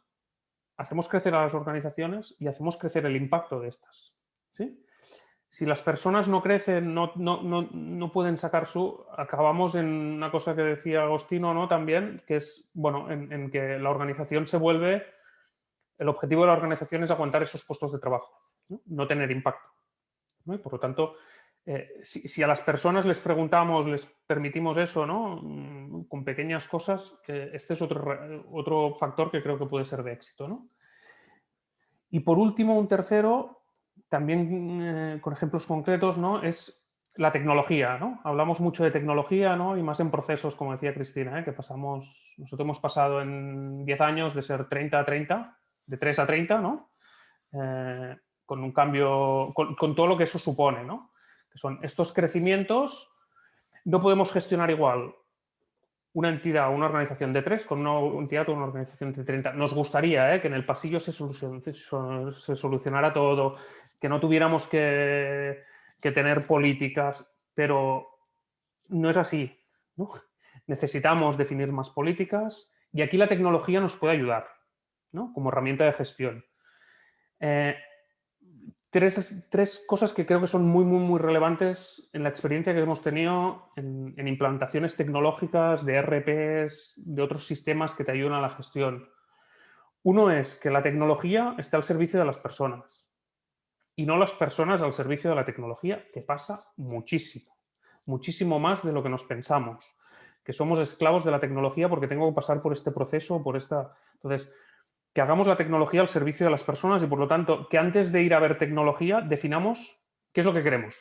hacemos crecer a las organizaciones y hacemos crecer el impacto de estas, ¿sí? Si las personas no crecen, no pueden sacar acabamos en una cosa que decía Agostino, ¿no? También, que es, bueno, en que la organización se vuelve, el objetivo de la organización es aguantar esos puestos de trabajo, no tener impacto, ¿no? Y por lo tanto, si a las personas les preguntamos, les permitimos eso, ¿no? Con pequeñas cosas, este es otro factor que creo que puede ser de éxito, ¿no? Y por último, un tercero, también con ejemplos concretos, ¿no? Es la tecnología, ¿no? Hablamos mucho de tecnología, ¿no? Y más en procesos, como decía Cristina, que nosotros hemos pasado en 10 años de ser 30 a 30, de 3 a 30, ¿no? Con un cambio, con todo lo que eso supone, ¿no? Que son estos crecimientos, no podemos gestionar igual una entidad o una organización de 3 con una entidad o una organización de 30. Nos gustaría que en el pasillo se solucionara todo, que no tuviéramos que tener políticas, pero no es así, ¿no? Necesitamos definir más políticas y aquí la tecnología nos puede ayudar, ¿no? Como herramienta de gestión. Tres cosas que creo que son muy relevantes en la experiencia que hemos tenido en implantaciones tecnológicas, de ERPs, de otros sistemas que te ayudan a la gestión. Uno es que la tecnología está al servicio de las personas y no las personas al servicio de la tecnología, que pasa muchísimo más de lo que nos pensamos, que somos esclavos de la tecnología porque tengo que pasar por este proceso, Entonces, que hagamos la tecnología al servicio de las personas y, por lo tanto, que antes de ir a ver tecnología definamos qué es lo que queremos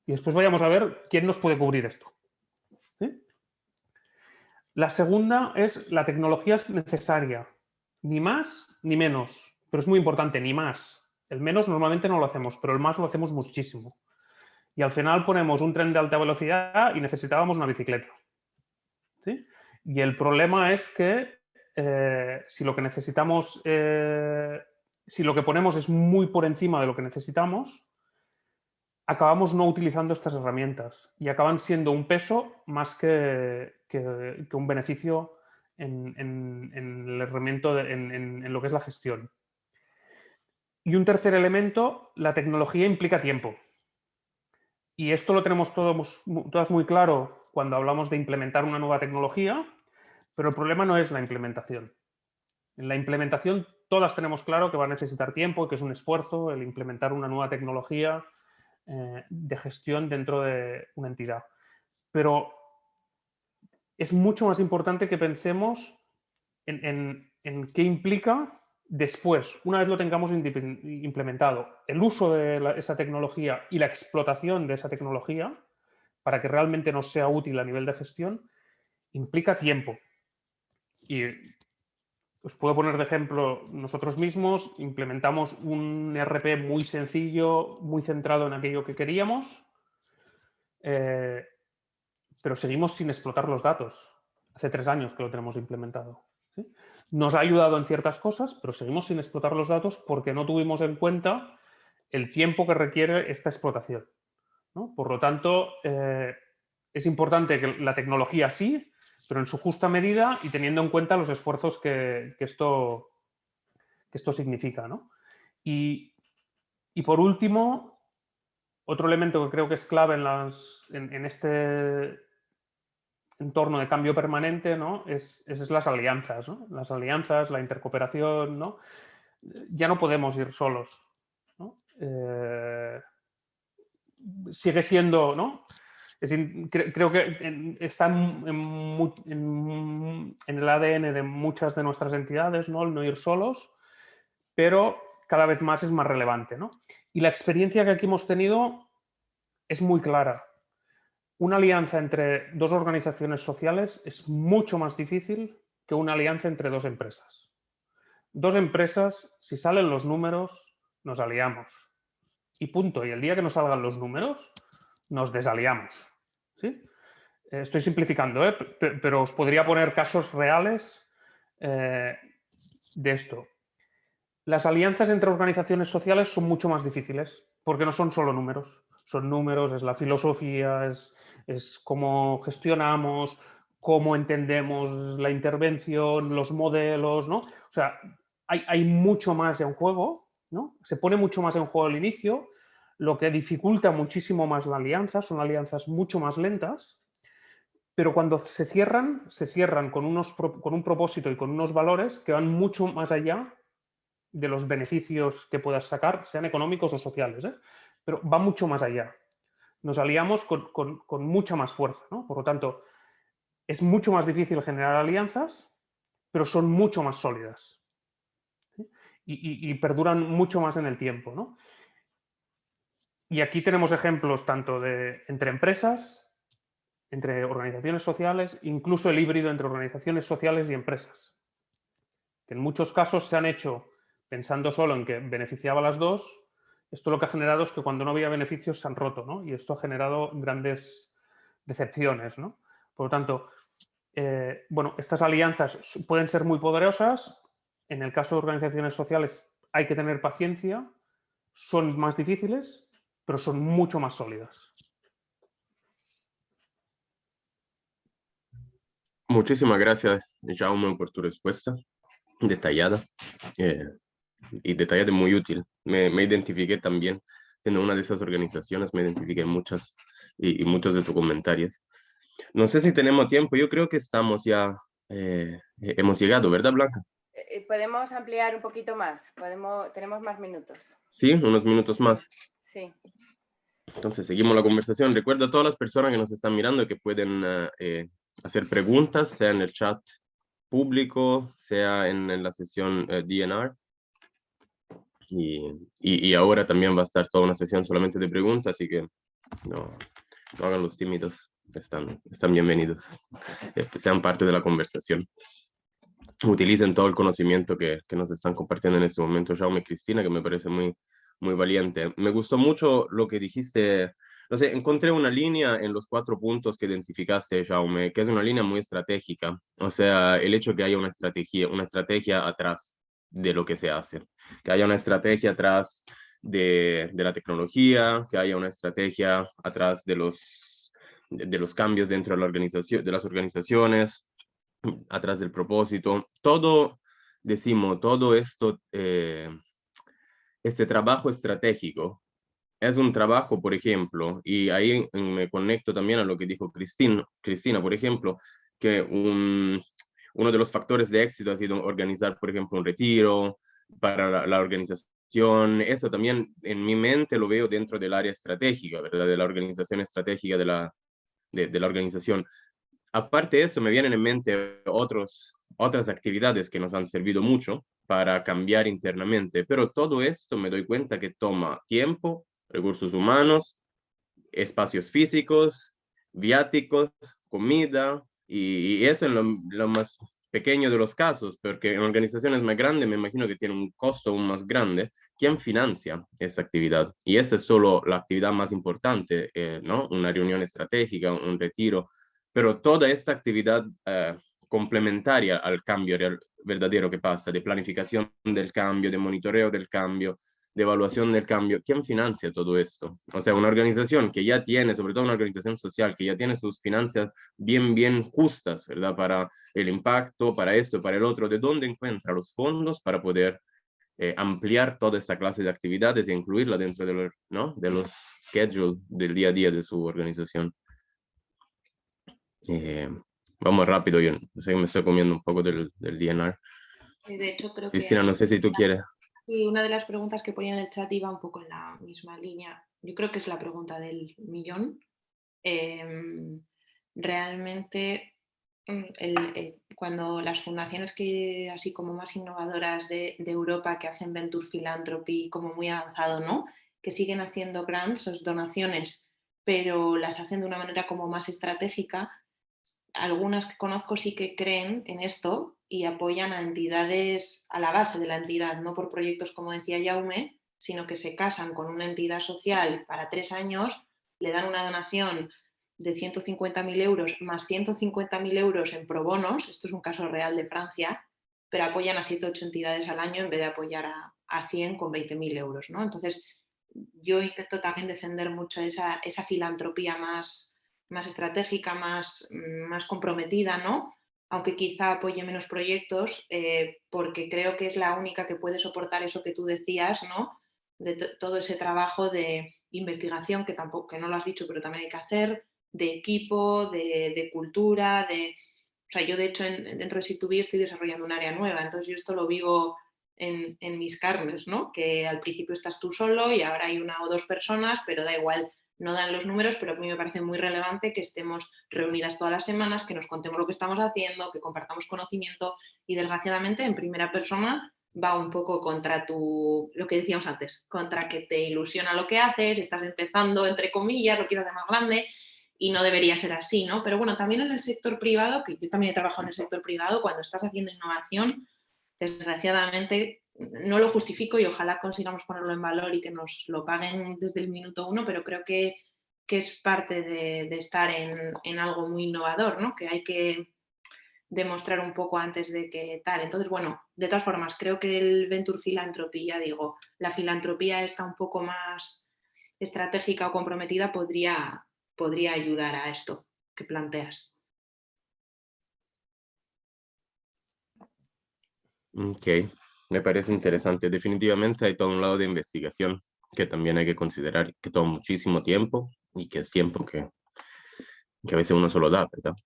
y después vayamos a ver quién nos puede cubrir esto. ¿Sí? La segunda es la tecnología es necesaria, ni más ni menos, pero es muy importante, ni más. El menos normalmente no lo hacemos, pero el más lo hacemos muchísimo. Y al final ponemos un tren de alta velocidad y necesitábamos una bicicleta. ¿Sí? Y el problema es que si lo que necesitamos, si lo que ponemos es muy por encima de lo que necesitamos, acabamos no utilizando estas herramientas y acaban siendo un peso más que un beneficio en el herramienta, en lo que es la gestión. Y un tercer elemento, la tecnología implica tiempo. Y esto lo tenemos todas muy claro cuando hablamos de implementar una nueva tecnología, pero el problema no es la implementación. En la implementación todas tenemos claro que va a necesitar tiempo y que es un esfuerzo el implementar una nueva tecnología de gestión dentro de una entidad. Pero es mucho más importante que pensemos en qué implica después, una vez lo tengamos implementado, el uso de esa tecnología y la explotación de esa tecnología para que realmente nos sea útil a nivel de gestión, implica tiempo. Y os puedo poner de ejemplo, nosotros mismos implementamos un ERP muy sencillo, muy centrado en aquello que queríamos, pero seguimos sin explotar los datos. Hace 3 años que lo tenemos implementado. ¿Sí? Nos ha ayudado en ciertas cosas, pero seguimos sin explotar los datos porque no tuvimos en cuenta el tiempo que requiere esta explotación, ¿no? Por lo tanto, es importante que la tecnología sí, pero en su justa medida y teniendo en cuenta los esfuerzos que esto significa, ¿no? Y por último, otro elemento que creo que es clave en este entorno de cambio permanente, ¿no? es las alianzas, ¿no? Las alianzas, la intercooperación, ¿no? Ya no podemos ir solos, ¿no? Sigue siendo, ¿no? Creo que está en el ADN de muchas de nuestras entidades, ¿no? El no ir solos, pero cada vez más es más relevante, ¿no? Y la experiencia que aquí hemos tenido es muy clara. Una alianza entre 2 organizaciones sociales es mucho más difícil que una alianza entre 2 empresas. 2 empresas, si salen los números, nos aliamos. Y punto. Y el día que no salgan los números, nos desaliamos. ¿Sí? Estoy simplificando, pero os podría poner casos reales de esto. Las alianzas entre organizaciones sociales son mucho más difíciles porque no son solo números. Son números, es la filosofía, es cómo gestionamos, cómo entendemos la intervención, los modelos, ¿no? O sea, hay mucho más en juego, ¿no? Se pone mucho más en juego al inicio, lo que dificulta muchísimo más la alianza, son alianzas mucho más lentas, pero cuando se cierran con un propósito y con unos valores que van mucho más allá de los beneficios que puedas sacar, sean económicos o sociales, pero va mucho más allá. Nos aliamos con mucha más fuerza, ¿no? Por lo tanto, es mucho más difícil generar alianzas, pero son mucho más sólidas, ¿sí? Y perduran mucho más en el tiempo, ¿no? Y aquí tenemos ejemplos tanto entre empresas, entre organizaciones sociales, incluso el híbrido entre organizaciones sociales y empresas, que en muchos casos se han hecho pensando solo en que beneficiaba a las dos. Esto lo que ha generado es que cuando no había beneficios se han roto, ¿no? Y esto ha generado grandes decepciones, ¿no? Por lo tanto, bueno, estas alianzas pueden ser muy poderosas. En el caso de organizaciones sociales hay que tener paciencia, son más difíciles, pero son mucho más sólidas. Muchísimas gracias, Jaume, por tu respuesta detallada y detallada y muy útil. Me identifiqué también, siendo una de esas organizaciones, me identifiqué en muchas y muchos de tus comentarios. No sé si tenemos tiempo, yo creo que estamos ya, hemos llegado, ¿verdad, Blanca? ¿Podemos ampliar un poquito más? Tenemos más minutos. Sí, unos minutos más. Sí. Entonces, seguimos la conversación. Recuerdo a todas las personas que nos están mirando que pueden hacer preguntas, sea en el chat público, sea en la sesión DNR. Y ahora también va a estar toda una sesión solamente de preguntas, así que no hagan los tímidos, están bienvenidos, sean parte de la conversación. Utilicen todo el conocimiento que nos están compartiendo en este momento, Jaume y Cristina, que me parece muy, muy valiente. Me gustó mucho lo que dijiste, no sé, encontré una línea en los 4 puntos que identificaste, Jaume, que es una línea muy estratégica. O sea, el hecho que haya una estrategia atrás de lo que se hace, que haya una estrategia atrás de la tecnología, que haya una estrategia atrás de los cambios dentro de la organización, de las organizaciones, atrás del propósito. Todo esto, este trabajo estratégico es un trabajo, por ejemplo, y ahí me conecto también a lo que dijo Cristina, por ejemplo, que uno de los factores de éxito ha sido organizar, por ejemplo, un retiro para la organización. Eso también en mi mente lo veo dentro del área estratégica, ¿verdad? De la organización estratégica de la organización. Aparte de eso, me vienen en mente otras actividades que nos han servido mucho para cambiar internamente, pero todo esto me doy cuenta que toma tiempo, recursos humanos, espacios físicos, viáticos, comida, y eso es lo más pequeño de los casos, porque en organizaciones más grandes me imagino que tiene un costo aún más grande. ¿Quién financia esa actividad? Y esa es solo la actividad más importante, ¿no? Una reunión estratégica, un retiro, pero toda esta actividad complementaria al cambio verdadero que pasa, de planificación del cambio, de monitoreo del cambio, de evaluación del cambio, ¿quién financia todo esto? O sea, una organización que ya tiene, sobre todo una organización social, que ya tiene sus finanzas bien justas, ¿verdad? Para el impacto, para esto, para el otro, ¿de dónde encuentra los fondos para poder ampliar toda esta clase de actividades e incluirla dentro de los, ¿no? De los schedules del día a día de su organización? Vamos rápido, yo sé que me estoy comiendo un poco del DNR. De hecho, creo Cristina, no sé si tú quieres. Sí, una de las preguntas que ponía en el chat iba un poco en la misma línea. Yo creo que es la pregunta del millón. Realmente, cuando las fundaciones que así como más innovadoras de Europa que hacen Venture Philanthropy como muy avanzado, ¿no? Que siguen haciendo grants o donaciones, pero las hacen de una manera como más estratégica, algunas que conozco sí que creen en esto y apoyan a entidades a la base de la entidad, no por proyectos como decía Jaume, sino que se casan con una entidad social para 3 años, le dan una donación de 150.000 euros más 150.000 euros en pro bonos, esto es un caso real de Francia, pero apoyan a 7 o 8 entidades al año en vez de apoyar a 100 con 20.000 euros, ¿no? Entonces, yo intento también defender mucho esa filantropía más estratégica, más comprometida, ¿no? Aunque quizá apoye menos proyectos, porque creo que es la única que puede soportar eso que tú decías, ¿no? De todo ese trabajo de investigación que no lo has dicho, pero también hay que hacer, de equipo, de cultura, o sea, yo de hecho dentro de SIG2B estoy desarrollando un área nueva, entonces yo esto lo vivo en mis carnes, ¿no? Que al principio estás tú solo y ahora hay 1 o 2 personas, pero da igual, no dan los números, pero a mí me parece muy relevante que estemos reunidas todas las semanas, que nos contemos lo que estamos haciendo, que compartamos conocimiento y desgraciadamente en primera persona va un poco contra lo que decíamos antes, contra que te ilusiona lo que haces, estás empezando, entre comillas, lo quieres hacer más grande y no debería ser así, ¿no? Pero bueno, también en el sector privado, que yo también he trabajado en el sector privado, cuando estás haciendo innovación, desgraciadamente no lo justifico y ojalá consigamos ponerlo en valor y que nos lo paguen desde el minuto 1, pero creo que es parte de estar en algo muy innovador, ¿no? Que hay que demostrar un poco antes de que tal. Entonces, bueno, de todas formas, creo que el Venture Philanthropy, ya digo, la filantropía está un poco más estratégica o comprometida, podría ayudar a esto que planteas. Ok, me parece interesante. Definitivamente hay todo un lado de investigación que también hay que considerar, que toma muchísimo tiempo y que es tiempo que a veces uno solo da, ¿verdad?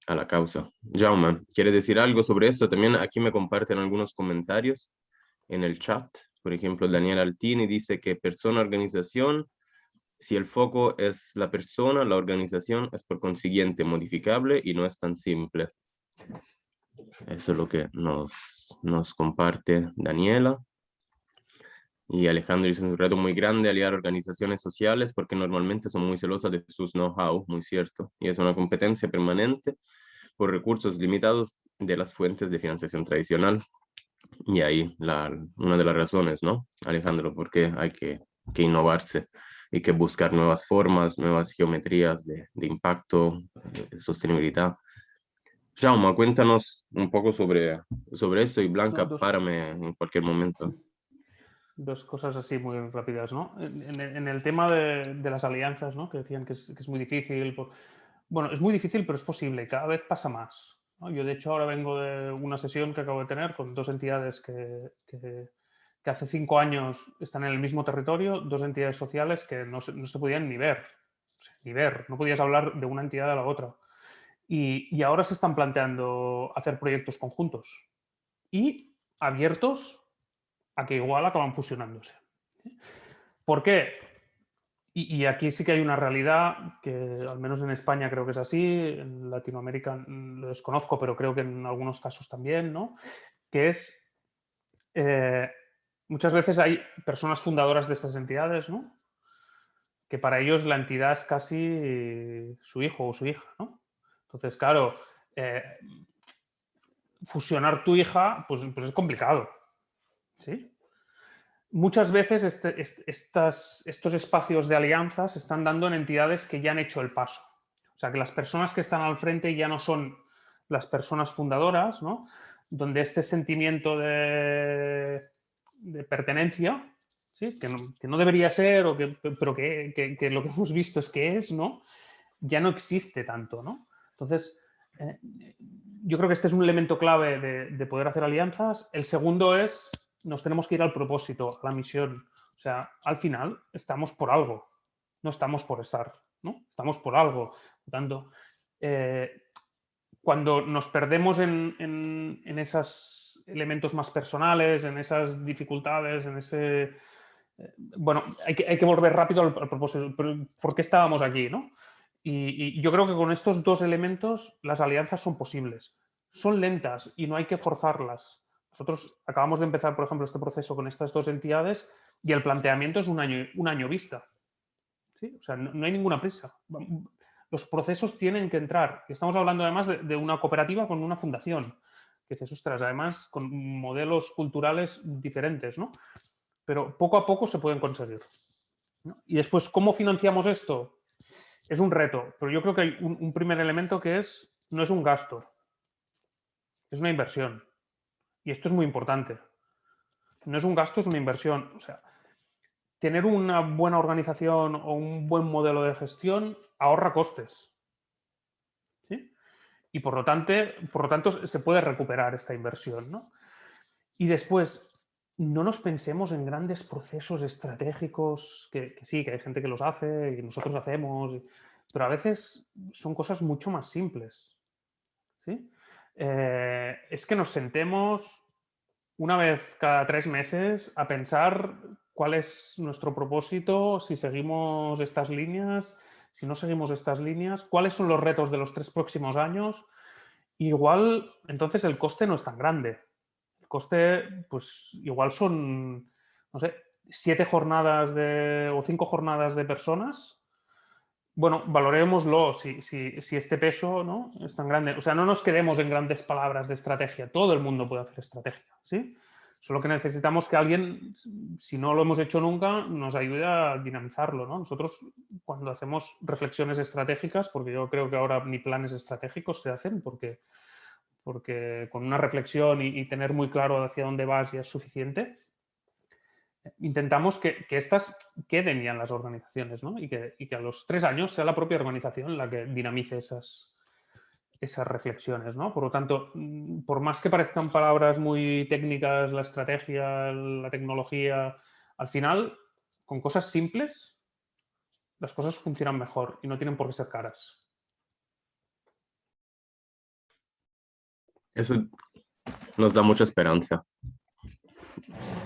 A la causa. Jaume, ¿quiere decir algo sobre esto? También aquí me comparten algunos comentarios en el chat. Por ejemplo, Daniel Altini dice que persona-organización, si el foco es la persona, la organización es por consiguiente modificable y no es tan simple. Eso es lo que nos comparte Daniela. Y Alejandro dice, es un reto muy grande aliar organizaciones sociales porque normalmente son muy celosas de sus know-how, muy cierto. Y es una competencia permanente por recursos limitados de las fuentes de financiación tradicional. Y ahí una de las razones, ¿no, Alejandro? Porque hay que innovarse y que buscar nuevas formas, nuevas geometrías de impacto, de sostenibilidad. Jaume, cuéntanos un poco sobre esto y Blanca, párame en cualquier momento. 2 cosas así muy rápidas, ¿no? En el tema de las alianzas, ¿no? Que decían que es muy difícil. Bueno, es muy difícil, pero es posible. Cada vez pasa más, ¿no? Yo, de hecho, ahora vengo de una sesión que acabo de tener con 2 entidades que hace 5 años están en el mismo territorio, 2 entidades sociales que no se podían ni ver. O sea, ni ver. No podías hablar de una entidad a la otra. Y ahora se están planteando hacer proyectos conjuntos y abiertos a que igual acaban fusionándose. ¿Por qué? Y aquí sí que hay una realidad que al menos en España creo que es así, en Latinoamérica lo desconozco, pero creo que en algunos casos también, ¿no? Que es, muchas veces hay personas fundadoras de estas entidades, ¿no? Que para ellos la entidad es casi su hijo o su hija, ¿no? Entonces, claro, fusionar tu hija, pues es complicado, ¿sí? Muchas veces estos espacios de alianzas se están dando en entidades que ya han hecho el paso. O sea, que las personas que están al frente ya no son las personas fundadoras, ¿no? Donde este sentimiento de pertenencia, ¿sí? que no debería ser, pero que lo que hemos visto es que es, ¿no? Ya no existe tanto, ¿no? Entonces, yo creo que este es un elemento clave de poder hacer alianzas. El segundo es, nos tenemos que ir al propósito, a la misión. O sea, al final estamos por algo, no estamos por estar, ¿no? Estamos por algo. Por tanto, cuando nos perdemos en esos elementos más personales, en esas dificultades, en ese... bueno, hay que volver rápido al propósito. ¿Por qué estábamos aquí, no? Y yo creo que con estos 2 elementos las alianzas son posibles. Son lentas y no hay que forzarlas. Nosotros acabamos de empezar, por ejemplo, este proceso con estas 2 entidades y el planteamiento es un año vista. ¿Sí? O sea, no hay ninguna prisa. Los procesos tienen que entrar. Estamos hablando además de una cooperativa con una fundación. Que dices, ostras, además con modelos culturales diferentes, ¿no? Pero poco a poco se pueden conseguir, ¿no? Y después, ¿cómo financiamos esto? es un reto, pero yo creo que hay un primer elemento que no es un gasto, es una inversión. Y esto es muy importante. No es un gasto, es una inversión. O sea, tener una buena organización o un buen modelo de gestión ahorra costes. ¿Sí? Y por lo tanto se puede recuperar esta inversión, ¿no? Y después, no nos pensemos en grandes procesos estratégicos, que sí, que hay gente que los hace y nosotros hacemos, pero a veces son cosas mucho más simples. ¿Sí? Es que nos sentemos una vez cada 3 meses a pensar cuál es nuestro propósito, si seguimos estas líneas, si no seguimos estas líneas, cuáles son los retos de los 3 próximos años. Igual, entonces el coste no es tan grande. El coste, pues igual son, no sé, 7 jornadas o 5 jornadas de personas. Bueno, valorémoslo si este peso, ¿no?, es tan grande. O sea, no nos quedemos en grandes palabras de estrategia. Todo el mundo puede hacer estrategia, ¿sí? Solo que necesitamos que alguien, si no lo hemos hecho nunca, nos ayude a dinamizarlo, ¿no? Nosotros, cuando hacemos reflexiones estratégicas, porque yo creo que ahora ni planes estratégicos se hacen, porque con una reflexión y tener muy claro hacia dónde vas ya es suficiente, intentamos que estas queden ya en las organizaciones, ¿no? Y que a los 3 años sea la propia organización la que dinamice esas reflexiones, ¿no? Por lo tanto, por más que parezcan palabras muy técnicas, la estrategia, la tecnología, al final, con cosas simples, las cosas funcionan mejor y no tienen por qué ser caras. Eso nos da mucha esperanza,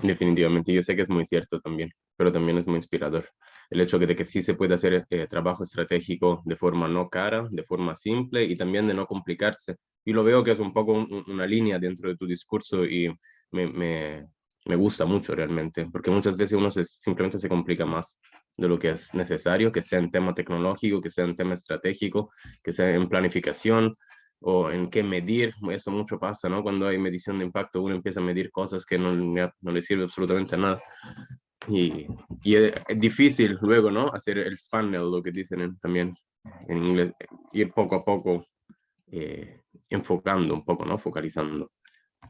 definitivamente. Yo sé que es muy cierto también, pero también es muy inspirador. El hecho de que sí se puede hacer trabajo estratégico de forma no cara, de forma simple y también de no complicarse. Y lo veo que es un poco una línea dentro de tu discurso y me gusta mucho realmente, porque muchas veces uno simplemente se complica más de lo que es necesario, que sea en tema tecnológico, que sea en tema estratégico, que sea en planificación o en qué medir. Eso mucho pasa, ¿no? Cuando hay medición de impacto, uno empieza a medir cosas que no le sirve absolutamente a nada. Y es difícil luego, ¿no? Hacer el funnel, lo que dicen también en inglés, ir poco a poco enfocando un poco, ¿no? Focalizando.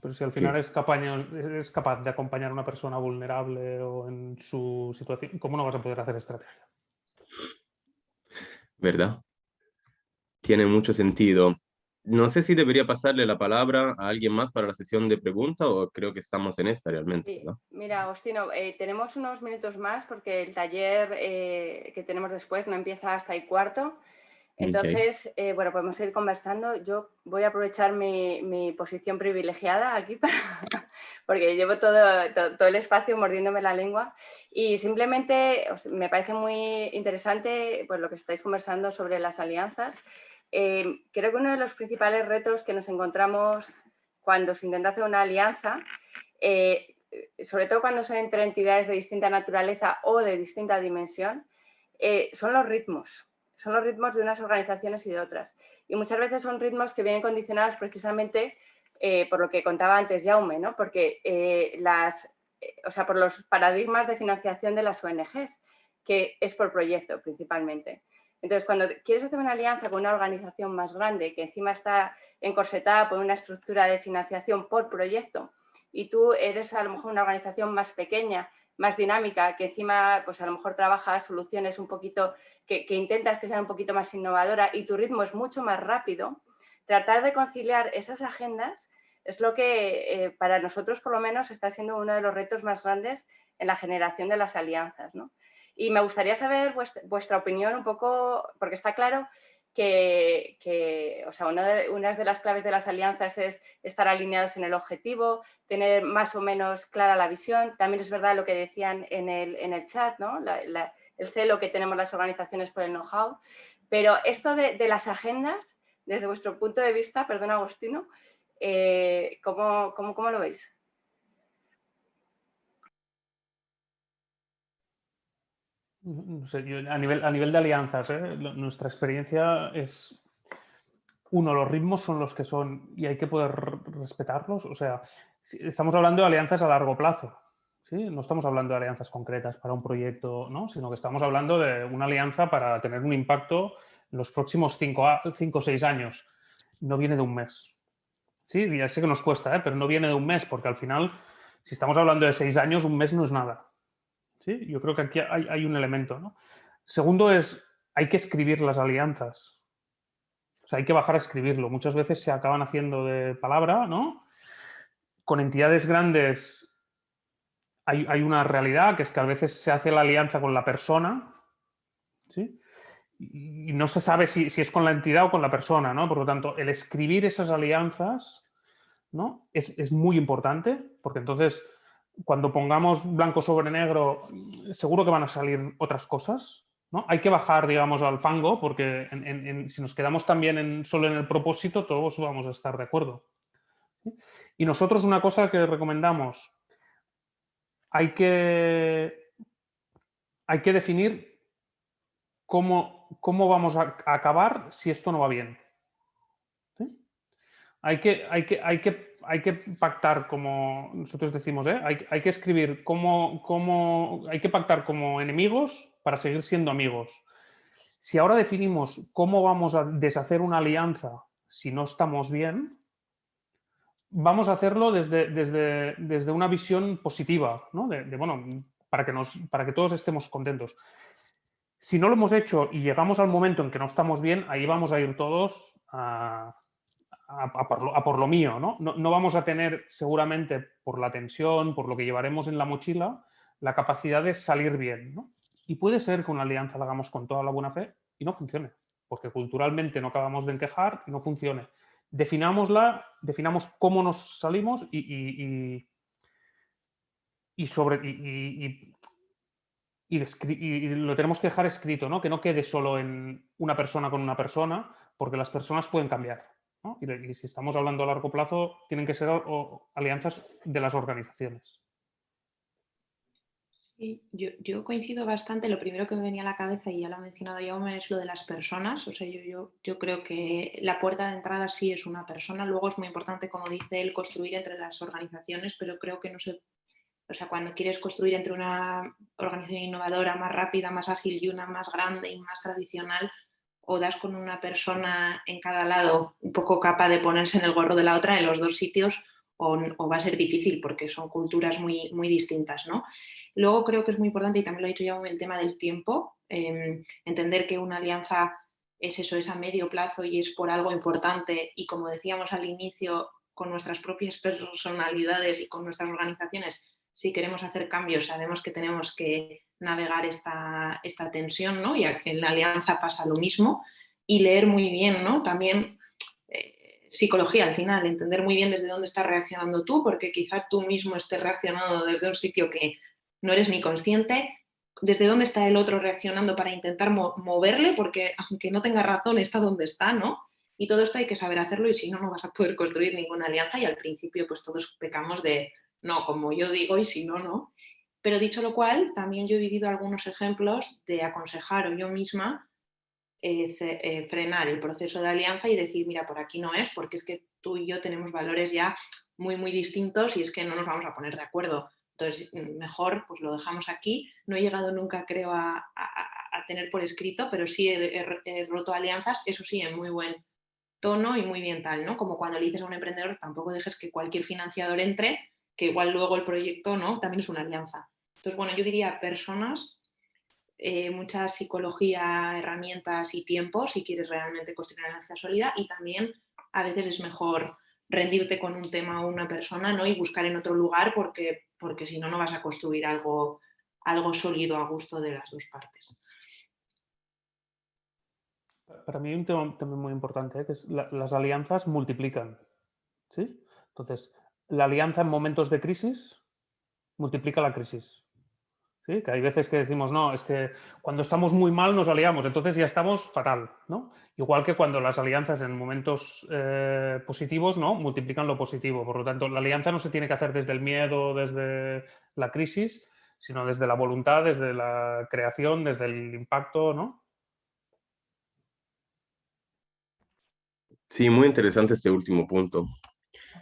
Pero si al final es capaz de acompañar a una persona vulnerable o en su situación, ¿cómo no vas a poder hacer estrategia? ¿Verdad? Tiene mucho sentido. No sé si debería pasarle la palabra a alguien más para la sesión de preguntas o creo que estamos en esta realmente, Sí, ¿verdad? mira, Agostino, tenemos unos minutos más porque el taller que tenemos después no empieza hasta el 1:15. Entonces, bueno, podemos ir conversando. Yo voy a aprovechar mi posición privilegiada aquí porque llevo todo el espacio mordiéndome la lengua y simplemente me parece muy interesante pues, lo que estáis conversando sobre las alianzas. Creo que uno de los principales retos que nos encontramos cuando se intenta hacer una alianza, sobre todo cuando son entre entidades de distinta naturaleza o de distinta dimensión, son los ritmos. Son los ritmos de unas organizaciones y de otras. Y muchas veces son ritmos que vienen condicionados precisamente por lo que contaba antes Jaume, ¿no? Porque por los paradigmas de financiación de las ONGs, que es por proyecto principalmente. Entonces, cuando quieres hacer una alianza con una organización más grande, que encima está encorsetada por una estructura de financiación por proyecto, y tú eres a lo mejor una organización más pequeña, más dinámica, que encima pues a lo mejor trabajas soluciones un poquito, que intentas que sean un poquito más innovadora y tu ritmo es mucho más rápido, tratar de conciliar esas agendas es lo que para nosotros por lo menos está siendo uno de los retos más grandes en la generación de las alianzas, ¿no? Y me gustaría saber vuestra opinión un poco, porque está claro que o sea, una de las claves de las alianzas es estar alineados en el objetivo, tener más o menos clara la visión. También es verdad lo que decían en el chat, ¿no? El celo que tenemos las organizaciones por el know-how. Pero esto de las agendas, desde vuestro punto de vista, perdón Agostino, ¿cómo lo veis? No sé, a nivel de alianzas, nuestra experiencia es, uno, los ritmos son los que son y hay que poder respetarlos. O sea, estamos hablando de alianzas a largo plazo, ¿sí? No estamos hablando de alianzas concretas para un proyecto, ¿no? Sino que estamos hablando de una alianza para tener un impacto en los próximos 5 o 6 años. No viene de un mes. Sí, ya sé que nos cuesta, pero no viene de un mes, porque al final, si estamos hablando de 6 años, un mes no es nada. ¿Sí? Yo creo que aquí hay un elemento, ¿no? Segundo es, hay que escribir las alianzas. O sea, hay que bajar a escribirlo. Muchas veces se acaban haciendo de palabra, ¿no? Con entidades grandes hay una realidad, que es que a veces se hace la alianza con la persona, ¿sí? Y no se sabe si es con la entidad o con la persona, ¿no? Por lo tanto, el escribir esas alianzas, ¿no? Es muy importante, porque entonces, cuando pongamos blanco sobre negro, seguro que van a salir otras cosas, ¿no? Hay que bajar, digamos, al fango, porque si nos quedamos también solo en el propósito, todos vamos a estar de acuerdo. ¿Sí? Y nosotros una cosa que recomendamos, hay que definir cómo vamos a acabar si esto no va bien. ¿Sí? Hay que pactar, como nosotros decimos, hay que escribir hay que pactar como enemigos para seguir siendo amigos. Si ahora definimos cómo vamos a deshacer una alianza si no estamos bien, vamos a hacerlo desde una visión positiva, ¿no? Bueno, para que todos estemos contentos. Si no lo hemos hecho y llegamos al momento en que no estamos bien, ahí vamos a ir todos a por lo mío, ¿no? No vamos a tener, seguramente, por la tensión, por lo que llevaremos en la mochila, la capacidad de salir bien, ¿no? Y puede ser que una alianza la hagamos con toda la buena fe y no funcione, porque culturalmente no acabamos de encajar y no funcione. Definámosla, definamos cómo nos salimos y lo tenemos que dejar escrito, ¿no? Que no quede solo en una persona con una persona, porque las personas pueden cambiar, ¿no? Y si estamos hablando a largo plazo, tienen que ser alianzas de las organizaciones. Sí, yo coincido bastante. Lo primero que me venía a la cabeza, y ya lo ha mencionado Jaume, es lo de las personas. O sea, yo creo que la puerta de entrada sí es una persona. Luego es muy importante, como dice él, construir entre las organizaciones, pero creo que no se... O sea, cuando quieres construir entre una organización innovadora, más rápida, más ágil y una más grande y más tradicional, o das con una persona en cada lado un poco capaz de ponerse en el gorro de la otra en los dos sitios, o va a ser difícil porque son culturas muy, muy distintas, ¿no? Luego creo que es muy importante, y también lo he dicho ya, el tema del tiempo, entender que una alianza es eso, es a medio plazo y es por algo importante, y como decíamos al inicio, con nuestras propias personalidades y con nuestras organizaciones, si queremos hacer cambios, sabemos que tenemos que navegar esta tensión, ¿no? Y en la alianza pasa lo mismo, y leer muy bien, ¿no? También psicología al final, entender muy bien desde dónde estás reaccionando tú, porque quizás tú mismo estés reaccionando desde un sitio que no eres ni consciente, desde dónde está el otro reaccionando para intentar moverle, porque aunque no tenga razón, está donde está, ¿no? Y todo esto hay que saber hacerlo, y si no, no vas a poder construir ninguna alianza, y al principio pues todos pecamos de no, como yo digo, y si no, no. Pero dicho lo cual, también yo he vivido algunos ejemplos de aconsejar o yo misma frenar el proceso de alianza y decir, mira, por aquí no es, porque es que tú y yo tenemos valores ya muy, muy distintos y es que no nos vamos a poner de acuerdo. Entonces, mejor pues lo dejamos aquí. No he llegado nunca, creo, a tener por escrito, pero sí he roto alianzas, eso sí, en muy buen tono y muy bien tal, ¿no? Como cuando le dices a un emprendedor, tampoco dejes que cualquier financiador entre, que igual luego el proyecto, ¿no? También es una alianza. Entonces, bueno, yo diría personas, mucha psicología, herramientas y tiempo si quieres realmente construir una alianza sólida, y también a veces es mejor rendirte con un tema o una persona, ¿no? Y buscar en otro lugar, porque si no, no vas a construir algo sólido a gusto de las dos partes. Para mí hay un tema también muy importante, que es las alianzas multiplican, ¿sí? Entonces, la alianza en momentos de crisis multiplica la crisis. ¿Sí? Que hay veces que decimos, no, es que cuando estamos muy mal nos aliamos, entonces ya estamos fatal, ¿no? Igual que cuando las alianzas en momentos positivos, ¿no? Multiplican lo positivo. Por lo tanto, la alianza no se tiene que hacer desde el miedo, desde la crisis, sino desde la voluntad, desde la creación, desde el impacto, ¿no? Sí, muy interesante este último punto.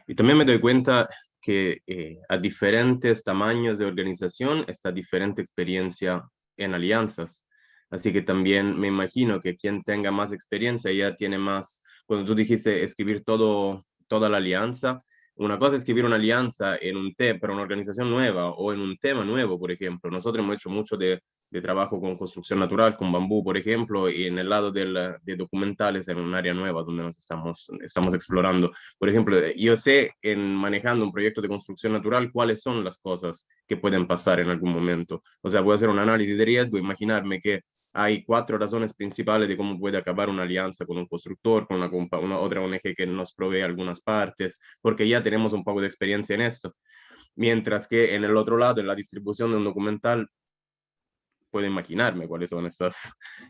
Y también me doy cuenta que a diferentes tamaños de organización está diferente experiencia en alianzas. Así que también me imagino que quien tenga más experiencia ya tiene más, cuando tú dijiste escribir toda la alianza, una cosa es escribir una alianza en un tema, para una organización nueva o en un tema nuevo, por ejemplo. Nosotros hemos hecho mucho de trabajo con construcción natural, con bambú, por ejemplo, y en el lado de documentales en un área nueva donde nos estamos explorando. Por ejemplo, yo sé en manejando un proyecto de construcción natural cuáles son las cosas que pueden pasar en algún momento. O sea, puedo hacer un análisis de riesgo, imaginarme que hay 4 razones principales de cómo puede acabar una alianza con un constructor, con una otra ONG que nos provee algunas partes, porque ya tenemos un poco de experiencia en esto. Mientras que en el otro lado, en la distribución de un documental, puedo imaginarme cuáles son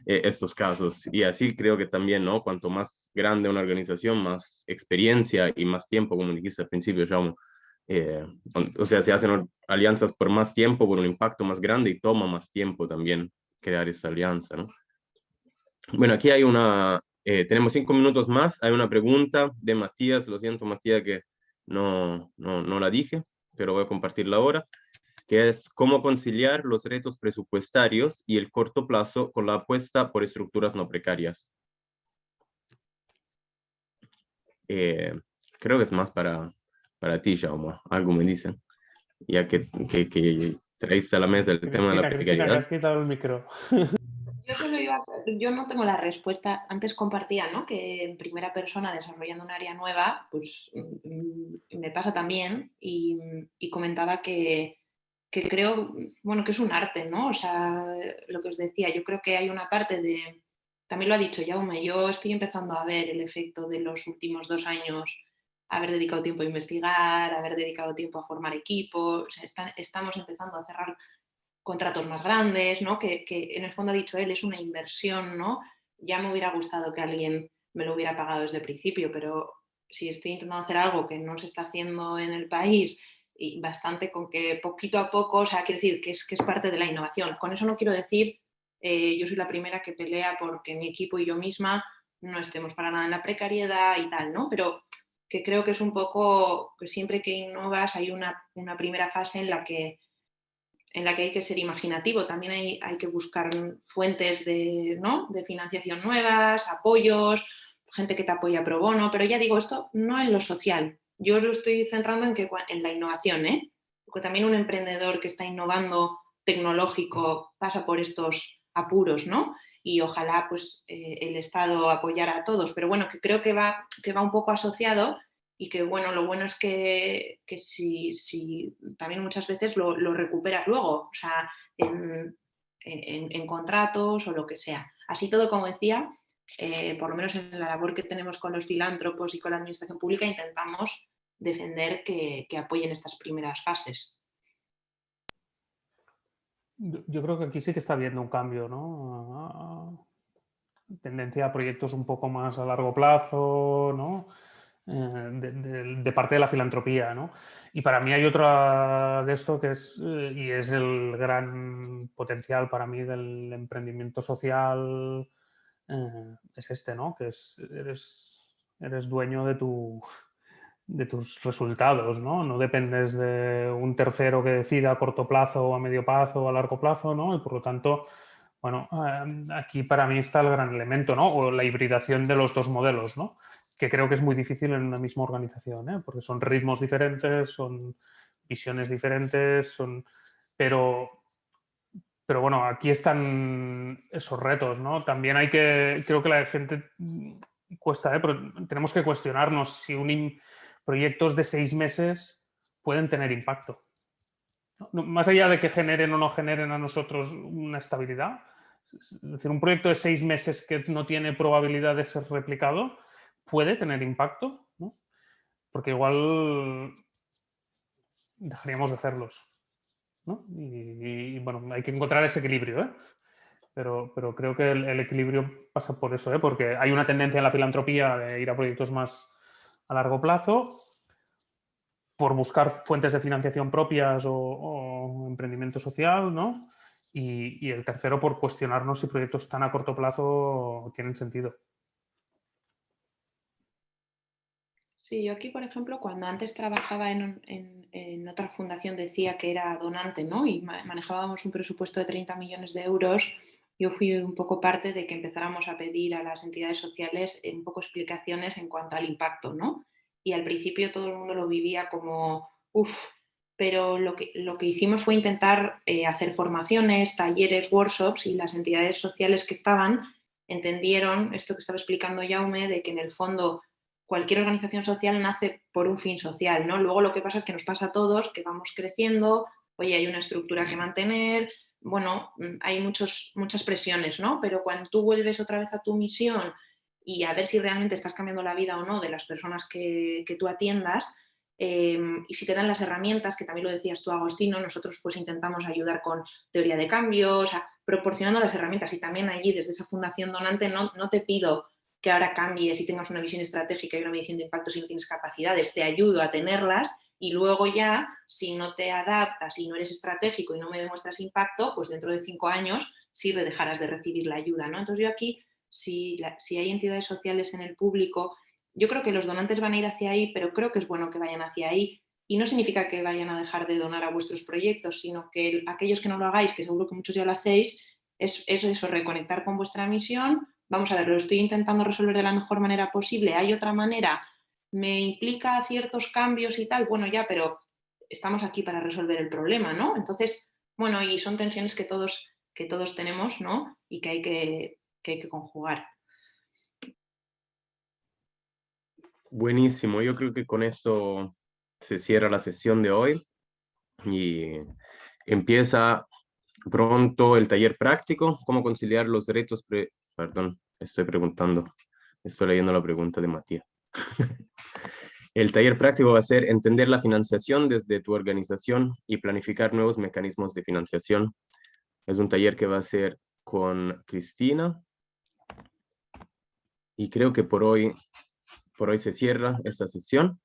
estos casos. Y así creo que también, ¿no? Cuanto más grande una organización, más experiencia y más tiempo, como dijiste al principio, Jaume. O sea, se hacen alianzas por más tiempo, por un impacto más grande y toma más tiempo también crear esa alianza, ¿no? Bueno, aquí hay tenemos 5 minutos más, hay una pregunta de Matías, lo siento Matías que no la dije, pero voy a compartirla ahora, que es cómo conciliar los retos presupuestarios y el corto plazo con la apuesta por estructuras no precarias. Creo que es más para ti, Jaume, algo me dicen, ya que traíste a la mesa el tema de la Cristina, que precariedad. has quitado el micro. Yo no tengo la respuesta. Antes compartía, ¿no?, que en primera persona desarrollando un área nueva, pues me pasa también y comentaba que creo, bueno, que es un arte, ¿no? O sea, lo que os decía, yo creo que hay una parte de, también lo ha dicho Jaume, yo estoy empezando a ver el efecto de los últimos 2 años, haber dedicado tiempo a investigar, haber dedicado tiempo a formar equipos, o sea, estamos empezando a cerrar contratos más grandes, ¿no? Que en el fondo ha dicho él, es una inversión, ¿no? Ya me hubiera gustado que alguien me lo hubiera pagado desde el principio, pero si estoy intentando hacer algo que no se está haciendo en el país y bastante con que poquito a poco, o sea, quiero decir que es parte de la innovación. Con eso no quiero decir, yo soy la primera que pelea porque mi equipo y yo misma no estemos para nada en la precariedad y tal, ¿no? Pero que creo que es un poco, que siempre que innovas hay una primera fase en la que hay que ser imaginativo. También hay que buscar fuentes ¿no?, de financiación nuevas, apoyos, gente que te apoya pro bono, pero ya digo, esto no en lo social. Yo lo estoy centrando en la innovación, ¿eh? Porque también un emprendedor que está innovando tecnológico pasa por estos apuros, ¿no? Y ojalá pues el Estado apoyara a todos, pero bueno, que creo que va un poco asociado. Y que, bueno, lo bueno es que si también muchas veces lo recuperas luego, o sea, en contratos o lo que sea. Así todo, como decía, por lo menos en la labor que tenemos con los filántropos y con la administración pública, intentamos defender que apoyen estas primeras fases. Yo creo que aquí sí que está habiendo un cambio, ¿no? Tendencia a proyectos un poco más a largo plazo, ¿no? De parte de la filantropía, ¿no? Y para mí hay otra de esto que es, y es el gran potencial para mí del emprendimiento social, es este, ¿no? Que eres dueño de tus resultados, ¿no? No dependes de un tercero que decida a corto plazo, a medio plazo o a largo plazo, ¿no? Y por lo tanto, bueno, aquí para mí está el gran elemento, ¿no? O la hibridación de los dos modelos, ¿no? Que creo que es muy difícil en una misma organización, ¿eh? Porque son ritmos diferentes, son visiones diferentes, pero bueno, aquí están esos retos, ¿no? También creo que la gente cuesta, ¿eh? Pero tenemos que cuestionarnos si proyectos de 6 meses pueden tener impacto. Más allá de que generen o no generen a nosotros una estabilidad, es decir, un proyecto de 6 meses que no tiene probabilidad de ser replicado puede tener impacto, ¿no? Porque igual dejaríamos de hacerlos, ¿no? Y bueno, hay que encontrar ese equilibrio, ¿eh? Pero creo que el equilibrio pasa por eso, ¿eh? Porque hay una tendencia en la filantropía de ir a proyectos más a largo plazo, por buscar fuentes de financiación propias o emprendimiento social, ¿no? Y el tercero por cuestionarnos si proyectos tan a corto plazo tienen sentido. Sí, yo aquí, por ejemplo, cuando antes trabajaba en otra fundación decía que era donante, ¿no? Y manejábamos un presupuesto de 30 millones de euros. Yo fui un poco parte de que empezáramos a pedir a las entidades sociales un poco explicaciones en cuanto al impacto, ¿no? Y al principio todo el mundo lo vivía como, uff, pero lo que hicimos fue intentar hacer formaciones, talleres, workshops, y las entidades sociales que estaban entendieron esto que estaba explicando Jaume, de que en el fondo cualquier organización social nace por un fin social, ¿no? Luego lo que pasa es que nos pasa a todos, que vamos creciendo, oye, hay una estructura que mantener, bueno, hay muchas presiones, ¿no? Pero cuando tú vuelves otra vez a tu misión y a ver si realmente estás cambiando la vida o no de las personas que tú atiendas, y si te dan las herramientas, que también lo decías tú, Agostino, nosotros pues intentamos ayudar con teoría de cambios, proporcionando las herramientas, y también allí desde esa fundación donante no te pido que ahora cambies y tengas una visión estratégica y una medición de impacto si no tienes capacidades, te ayudo a tenerlas, y luego ya, si no te adaptas, si no eres estratégico y no me demuestras impacto, pues dentro de 5 años sí dejarás de recibir la ayuda, ¿no? Entonces yo aquí, si hay entidades sociales en el público, yo creo que los donantes van a ir hacia ahí, pero creo que es bueno que vayan hacia ahí, y no significa que vayan a dejar de donar a vuestros proyectos, sino que aquellos que no lo hagáis, que seguro que muchos ya lo hacéis, es eso, reconectar con vuestra misión. Vamos a ver, lo estoy intentando resolver de la mejor manera posible. ¿Hay otra manera? ¿Me implica ciertos cambios y tal? Bueno, ya, pero estamos aquí para resolver el problema, ¿no? Entonces, bueno, y son tensiones que todos tenemos, ¿no? Y que hay que conjugar. Buenísimo, yo creo que con esto se cierra la sesión de hoy y empieza pronto el taller práctico, cómo conciliar los retos, perdón, estoy leyendo la pregunta de Matías. El taller práctico va a ser entender la financiación desde tu organización y planificar nuevos mecanismos de financiación. Es un taller que va a ser con Cristina y creo que por hoy se cierra esta sesión.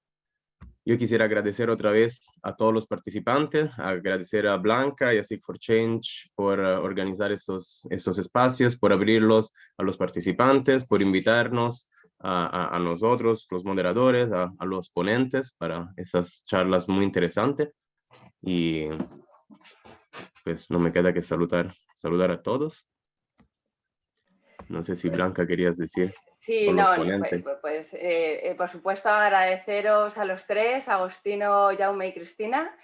Yo quisiera agradecer otra vez a todos los participantes, agradecer a Blanca y a Seek4Change por organizar estos espacios, por abrirlos a los participantes, por invitarnos a nosotros, los moderadores, a los ponentes para esas charlas muy interesantes. Y pues no me queda que saludar a todos. No sé si Blanca querías decir, Sí, o los no, ponentes. por supuesto agradeceros a los tres, Agostino, Jaume y Cristina,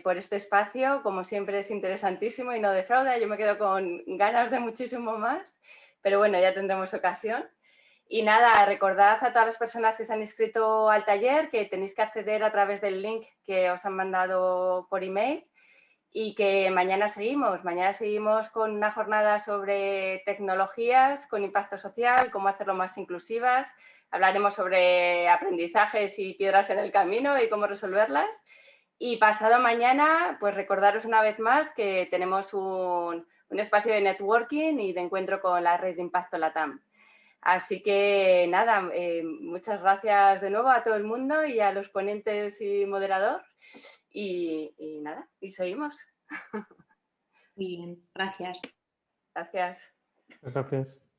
por este espacio. Como siempre es interesantísimo y no defrauda. Yo me quedo con ganas de muchísimo más, pero bueno, ya tendremos ocasión. Y nada, recordad a todas las personas que se han inscrito al taller que tenéis que acceder a través del link que os han mandado por email, y que mañana seguimos con una jornada sobre tecnologías con impacto social, cómo hacerlo más inclusivas. Hablaremos sobre aprendizajes y piedras en el camino y cómo resolverlas. Y pasado mañana, pues recordaros una vez más que tenemos un espacio de networking y de encuentro con la red de impacto LATAM. Así que nada, muchas gracias de nuevo a todo el mundo y a los ponentes y moderador. Y nada, y seguimos. Muy bien, gracias. Gracias. Gracias.